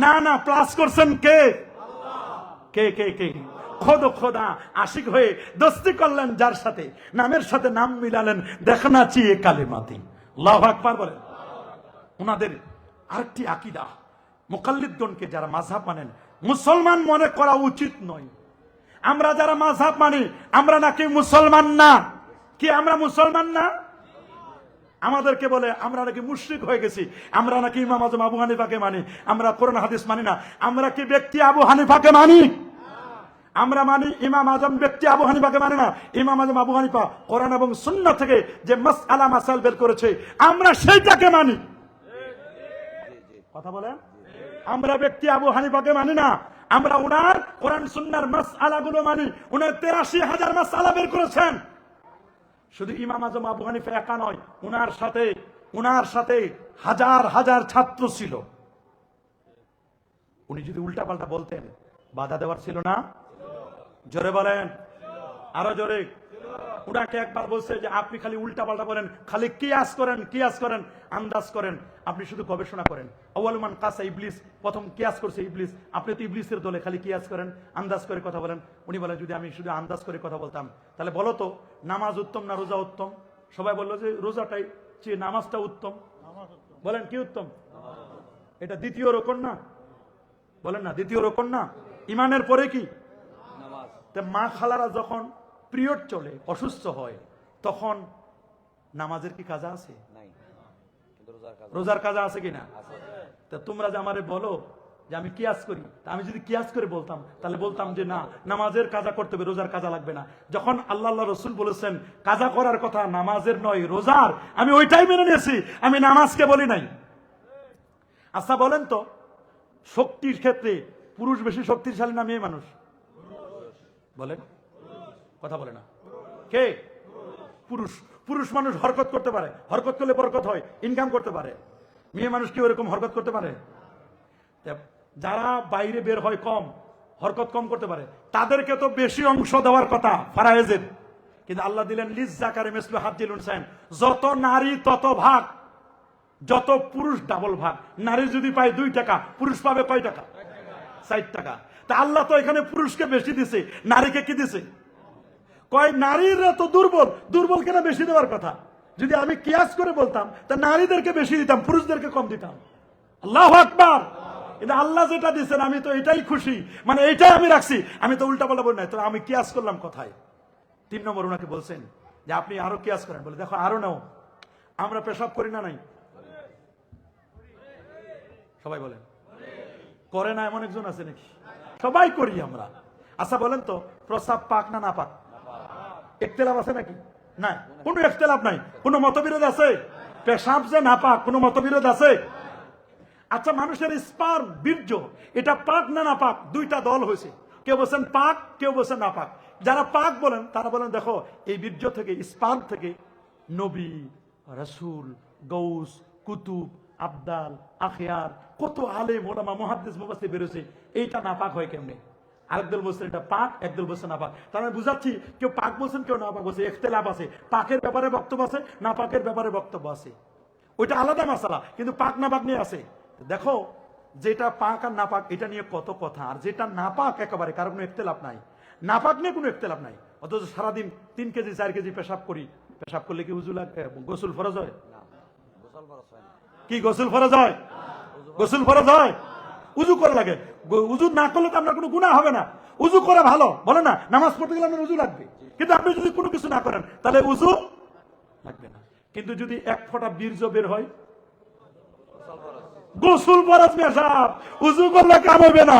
না? না, প্লাস করছেন কে? কে কে কে? খোদ খোদা আশিক হয়ে দোস্তি করলেন যার সাথে, নামের সাথে নাম মিলালেন, দেখনা চিয়ে কালিমাতি। আল্লাহু আকবার বলেন। ওনাদের আরেকটি আকীদা, মুকাল্লিদগণকে যারা মাযহাব মানেন, মুসলমান মনে করা উচিত নয়। আমরা যারা মাযহাব মানি, আমরা নাকি মুসলমান না? কি আমরা মুসলমান না? আমাদেরকে বলে আমরা নাকি মুশরিক হয়ে গেছি, আমরা নাকি ইমাম আজম আবু হানিফাকে মানি, আমরা কোরআন হাদিস মানি না। আমরা কি ব্যক্তি আবু হানিফাকে মানি? আমরা মানি ইমাম আজম, ব্যক্তি আবু হানিফাকে মানি না। ইমাম আজম আবু হানিফা কোরআন এবং সুন্নাহ থেকে যে মাসআলা মাসাইল বের করেছে, আমরা সেইটাকে মানি। কথা বলেন। আমরা ব্যক্তি আবু হানিফাকে মানি না, আমরা উনার কোরআন সুন্নাহর মাসআলাগুলো মানি। উনার ৮৩,০০০ মাসআলা বের করেছেন। শুধু ইমাম আজম আবু হানিফা একা নয়, উনার সাথে হাজার হাজার ছাত্র ছিল। উনি যদি উল্টা পাল্টা বলতেন, বাধা দেওয়ার ছিল না? জোরে বলেন, আরো জোরে। উনাকে একবার বলছে যে আপনি খালি উল্টা পাল্টা বলেন, খালি কিয়াস করেন, আন্দাজ করেন, আপনি শুধু গবেষণা করেন। আউয়ালু মান কাসা ইবলিস, প্রথম কিয়াস করছে ইবলিস। আপনি তো ইবলিসের দলে, খালি কিয়াস করেন, আন্দাজ করে কথা বলেন। উনি বলেন যদি আমি শুধু আন্দাজ করে কথা বলতাম, তাহলে বলো তো নামাজ উত্তম না রোজা উত্তম? সবাই বললো যে রোজাটাই, চেয়ে নামাজটা উত্তম। বলেন কি উত্তম? এটা দ্বিতীয় রকম না? বলেন না, দ্বিতীয় রকম না? ইমানের পরে কি? মা খালারা যখন পিরিয়ড চলে, অসুস্থ হয়, তখন নামাজের কি কাজা আছে? রোজার কাজা আছে কিনা? তা তোমরা যে আমারে বলো যে আমি কিয়াস করি, তা আমি যদি কিয়াস করে বলতাম, তাহলে বলতাম যে না, নামাজের কাজা করতে হবে, রোজার কাজা লাগবে না। যখন আল্লাহ রসুল বলেছেন কাজা করার কথা নামাজের নয় রোজার, আমি ওইটাই মেনে নিয়েছি, আমি নামাজকে বলি নাই। আচ্ছা বলেন তো, শক্তির ক্ষেত্রে পুরুষ বেশি শক্তিশালী না মেয়ে মানুষ? বলেন, কথা বলে না কে? পুরুষ মানুষ হরকত করতে পারে, হরকত করলে বরকত হয়, ইনকাম করতে পারে। মেয়ে মানুষ কি ওরকম হরকত করতে পারে? যারা বাইরে বের হয় কম, হরকত কম করতে পারে, তাদেরকে তো বেশি অংশ দেওয়ার কথা ফারায়েজের, কিন্তু আল্লাহ দিলেন লিজ যাকারি মিসলু হাজ্জিল উনসাইন। যত নারী তত ভাগ, যত পুরুষ ডাবল ভাগ। নারী যদি পায় 2 টাকা, পুরুষ পাবে কয় টাকা? 4 টাকা। তা আল্লাহ তো এখানে পুরুষকে বেশি দিছে, নারীকে কি দিছে? কয় নারীরা তো দুর্বল কেন বেশি দেওয়ার কথা? যদি আমি কিয়াস করে বলতাম, তা নারীদেরকে বেশি দিতাম, পুরুষদেরকে কম দিতাম। আল্লাহু আকবার। কিন্তু আল্লাহ যেটা দিচ্ছেন আমি তো এটাই খুশি, মানে এইটাই আমি রাখছি, আমি তো উল্টা পাল্টা বলি নাই, তো আমি কিয়াস করলাম কোথায়? 3 নম্বর ওনাকে বলছেন যে আপনি আরো কিয়াস করেন। বলে দেখো আরো নাও, আমরা পেশাব করি না নাই? সবাই বলেন করে না, এমন একজন আছে নাকি? সবাই করি আমরা। আচ্ছা বলেন তো, প্রস্রাব পাক না না পাক? ইখতিলাফ আছে নাকি? নাই, কোনো ইখতিলাফ নাই, কোনো মতবিরোধ আছে? পেশাব যে না পাক, কোনো মতবিরোধ আছে? আচ্ছা, মানুষের স্পার্ম, বীর্য, এটা পাক না না পাক? 2টা দল হয়েছে, কেউ বলছেন পাক, কেউ বলছেন না পাক। যারা পাক বলেন তারা বলেন দেখো এই বীর্য থেকে, স্পার্ম থেকে নবী, রাসূল, গৌস, কুতুব, আবদাল, আখিয়ার, কত আলেম ওলামা মুহাদ্দিস মুফাসসির বেরোছে, এইটা না পাক হয় কেমনে? আরেকদল বলছেন এটা পাক, একদল বলছে না পাক। তার মানে বুঝাচ্ছি, কেউ পাক বলছেন, কেউ না পাক বলছে। ইখতিলাফ আছে, পাকের ব্যাপারে বক্তব্য আছে, না পাকের ব্যাপারে বক্তব্য আছে। ওইটা আলাদা মাসালা, কিন্তু পাক না পাক নিয়ে আছে। দেখো যেটা পাক আর না পাক এটা নিয়ে কত কথা, আর যেটা না পাক একেবারে কারো কোনো ইখতিলাফ নাই, না পাক নিয়ে কোনো ইখতিলাফ নাই। অথচ সারাদিন 3 কেজি 4 কেজি পেশাব করি, পেশাব করলে কি উযু লাগে? গোসল ফরজ হয়? কি গোসল ফরজ হয়? গোসল ফরজ হয়, উযু করা লাগে। উযু না করলে তো আপনার কোনো গুনাহ হবে না, উযু করা ভালো, বলে না? নামাজ পড়তে গেলে আপনার উযু লাগবে, কিন্তু আপনি যদি কোনো কিছু না করেন তাহলে উযু লাগবে না। কিন্তু যদি 1 ফোঁটা বীর্য বের হয়, গোসল ফরজ মিয়া সাহেব, উযু করলে কাম হবে না।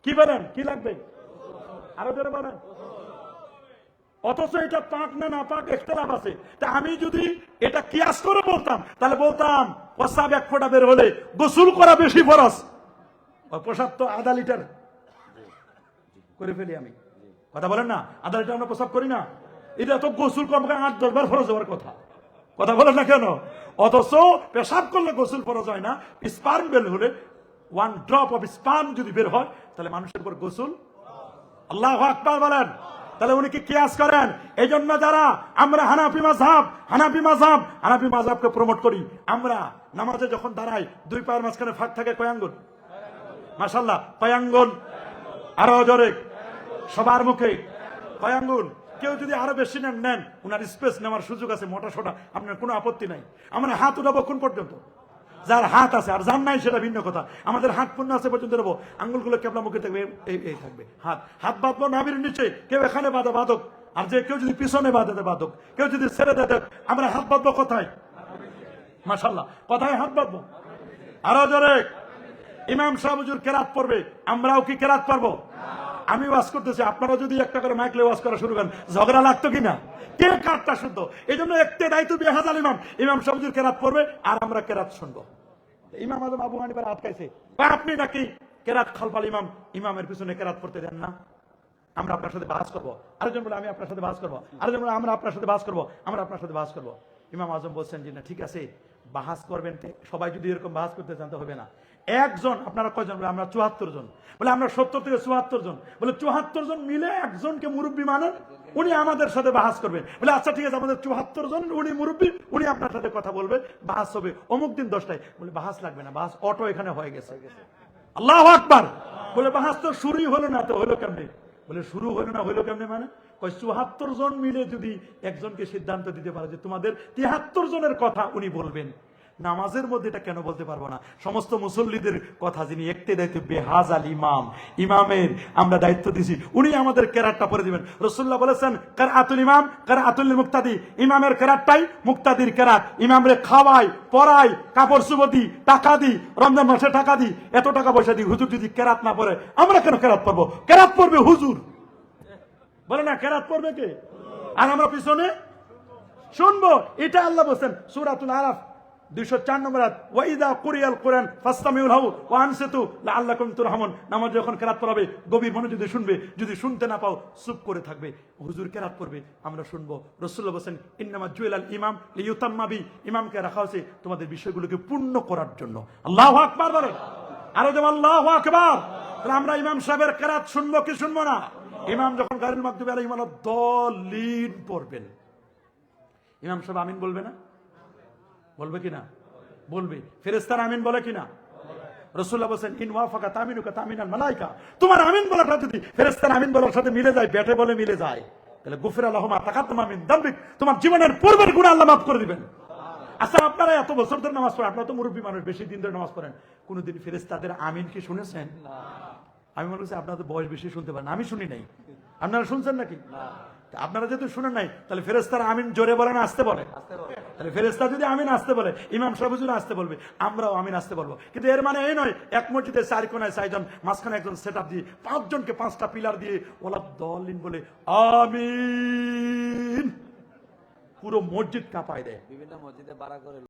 কি বলেন, কি লাগবে? আরো জোরে বলেন। অথচ এটা পাক না না পাক ইখতিলাফ আছে। তা আমি যদি এটা কিয়াস করে বলতাম, তাহলে বলতাম প্রস্রাব 1 ফোঁটা বের হলে গোসল করা বেশি ফরজ। ওই প্রস্রাব তো আধা লিটার করে ফেলি আমি, কথা বলেন না? আধা লিটার আমরা প্রস্রাব করি না? এটা তো গোসল কমকে 8-10 বার ফরজ হওয়ার কথা, কথা বলেন না কেন? অথচ পেশাব করলে গোসল ফরজ হয় না। স্পার্ম বের হলে 1 ড্রপ অফ স্পার্ম যদি বের হয়, তাহলে মানুষের উপর গোসল। আল্লাহু আকবার বলেন। তাহলে উনি কি কিয়াস করেন? এই জন্য যারা আমরা হানাফি মাযহাবকে প্রমোট করি, আমরা নামাজে যখন দাঁড়াই 2 পায়ের মাঝখানে ফাঁক থাকে কয় আঙ্গুল? মাশাআল্লাহ, কয় আঙ্গুল? আরো জোরে, সবার মুখে কয় আঙ্গুল? কেউ যদি আরো বেশি নেন, উনার স্পেস নেওয়ার সুযোগ আছে, মোটা সোটা, আপনার কোনো আপত্তি নাই। আমরা হাত উঠাবো কোন পর্যন্ত? যার হাত আছে, আর যার নাই সেটা ভিন্ন কথা। আমাদের হাত পূর্ণ আছে পর্যন্ত নেবো, আঙ্গুলগুলো কেবলা মুখে থাকবে, এই থাকবে। হাত বাঁধবো নাভির নিচে, কেউ এখানে বাঁধে বাঁধক, আর যে কেউ যদি পিছনে বাঁধে বাঁধক, কেউ যদি ছেড়ে দেয়, আমরা হাত বাঁধবো কোথায়? মাশাআল্লাহ, কোথায় হাত বাঁধবো? আরো জোরে। ইমাম সাহেব হুজুর কেরাত পড়বে, আমরাও কি কেরাত পারবো? আমি ওয়াজ করতেছি, আপনারা যদি একটা করে মাইকলে ওয়াজ করা শুরু করেন, ঝগড়া লাগতো কিনা? কে কারটা শুদ্ধ? এই জন্য একটি দায়িত্ব বেহাজাল ইমাম সাহেব হুজুর কেরাত পড়বে, আর আমরা কেরাত শুনবো। ইমাম আজম আবু হানিফার আটকাইছে, আপনি নাকি কেরাত খালপাল ইমামের পিছনে কেরাত পড়তে দেন না? আমরা আপনার সাথে বাস করবো। আরেকজন বলে আমি আপনার সাথে বাস করবো, আরেকজন বলে আমরা আপনার সাথে বাস করবো, আমরা আপনার সাথে বাস করবো। ইমাম আজম বলছেন যে না, ঠিক আছে, বাহাস করবেন, সবাই যদি এরকম বাহাস করতে জানতে হবে না। একজন, আপনারা কয়জন? বলে আমরা 74 জন। বলে আমরা 70 থেকে 74 জন। বলে 74 জন মিলে একজনকে মুরব্বী মানেন, উনি আমাদের সাথে বাহাস করবেন। বলে আচ্ছা ঠিক আছে, আমাদের 74 জন, উনি মুরব্বী, উনি আপনার সাথে কথা বলবে, বাহাস হবে অমুক দিন 10টায়। বলে বাহাস লাগবে না, বাহাস অটো এখানে হয়ে গেছে। আল্লাহু আকবার। বলে বাহাস তো শুরুই হলো না, তো হলো কেমনে? বলে শুরু হলো না, হলো কেমনে মানে? 74 জন মিলে যদি একজনকে সিদ্ধান্ত দিতে পারে যে তোমাদের 73 জনের কথা উনি বলবেন, নামাজের মধ্যে এটা কেন বলতে পারবো না? সমস্ত মুসল্লিদের কথা যিনি একটি দায়িত্ব, বেহাজাল ইমামের আমরা দায়িত্ব দিছি, উনি আমাদের কেরাতটা পড়ে দিবেন। রাসূলুল্লাহ বলেছেন, কেরাতুল ইমাম কেরাতুল মুক্তাদি, ইমামের কেরাতটাই মুক্তাদির কেরাত। ইমামরে খাওয়াই, পড়াই, কাপড় সুবতি, টাকা দিই, রমজান মাসে টাকা দিই, এত টাকা পয়সা দিই, হুজুর যদি কেরাত না পড়ে, আমরা কেন কেরাত পড়বো? কেরাত পড়বে হুজুর, বলে না কেরাত পড়বে কে? আর আমরা পিছনে শুনবো। এটা আল্লাহ বলেন সূরাতুল আরাফ 204 নম্বর আয়াত, ওয়াইদা কুরিয়াল কুরআন ফাসতামিউ লাহু ওয়া আনসিতু লাআল্লাকুম তুরহামুন। নামাজ যখন কেরাত পড়াবে, গভীর মনোযোগে শুনবে, যদি শুনতে না পাও চুপ করে থাকবে। হুজুর কেরাত পড়বে, আমরা শুনবো। রাসূলুল্লাহ বলেন, ইন্নামা জুইলাল ইমাম লিইউতাম্মা বি, ইমামকে রাখা হয়েছে তোমাদের বিষয়গুলোকে পূর্ণ করার জন্য। আল্লাহু আকবার বলেন, আরো যেমন আল্লাহু আকবার। তাহলে আমরা ইমাম সাহেবের কেরাত শুনবো কি শুনবো না? ইমাম যখন গায়রুল মাগদুবি আলাইহিম ওয়ালাদ-দাল্লিন পড়বেন, ইমাম সাহেব আমিন বলবে না? বলবে কিনা? বলবে। ফেরেশতারা আমিন বলে কিনা? রাসূলুল্লাহ বলেন, ইন ওয়াফাকা তামিনুকা তামিনাল মালায়েকা, তোমার আমিন বলাটা যদি ফেরেশতার আমিন বলার সাথে মিলে যায়, ব্যাটে বলে মিলে যায়, তাহলে গুফিরা লাহুম মা তাকাদ্দামা মিন যামবিক, তোমার জীবনের পূর্বের গুনাহ আল্লাহ মাফ করে দিবেন। আচ্ছা, আপনারা এত বছর ধরে নামাজ পড়েন, আপনারা তো মুরব্বী মানুষ, বেশি দিন ধরে নামাজ পড়েন, কোনদিন ফেরেশতাদের আমিন কি শুনেছেন? না। আমি মনে করছি আপনাদের বয়স বেশি শুনতে পারেন, আমি শুনি নাই। আপনারা শুনছেন নাকি? না। আপনারা যেহেতু শুনেন নাই, তাহলে ফেরেশতারা আমিন জোরে বলে না আসতে বলে? তাহলে ফেরেশতা যদি আমিন আসতে বলে, ইমাম সাহেব হুজুর আসতে বলবে, আমরাও আমিন আসতে বলবো। কিন্তু এর মানে এই নয় এক মসজিদে 4 কোণায় 4 জন, মাঝখানে একজন সেটআপ দিয়ে 5 জনকে 5টা পিলার দিয়ে ওয়ালাদ-দাল্লিন বলে আমিন, পুরো মসজিদ কাঁপায় দেয়। বিভিন্ন মসজিদে বাড়া করে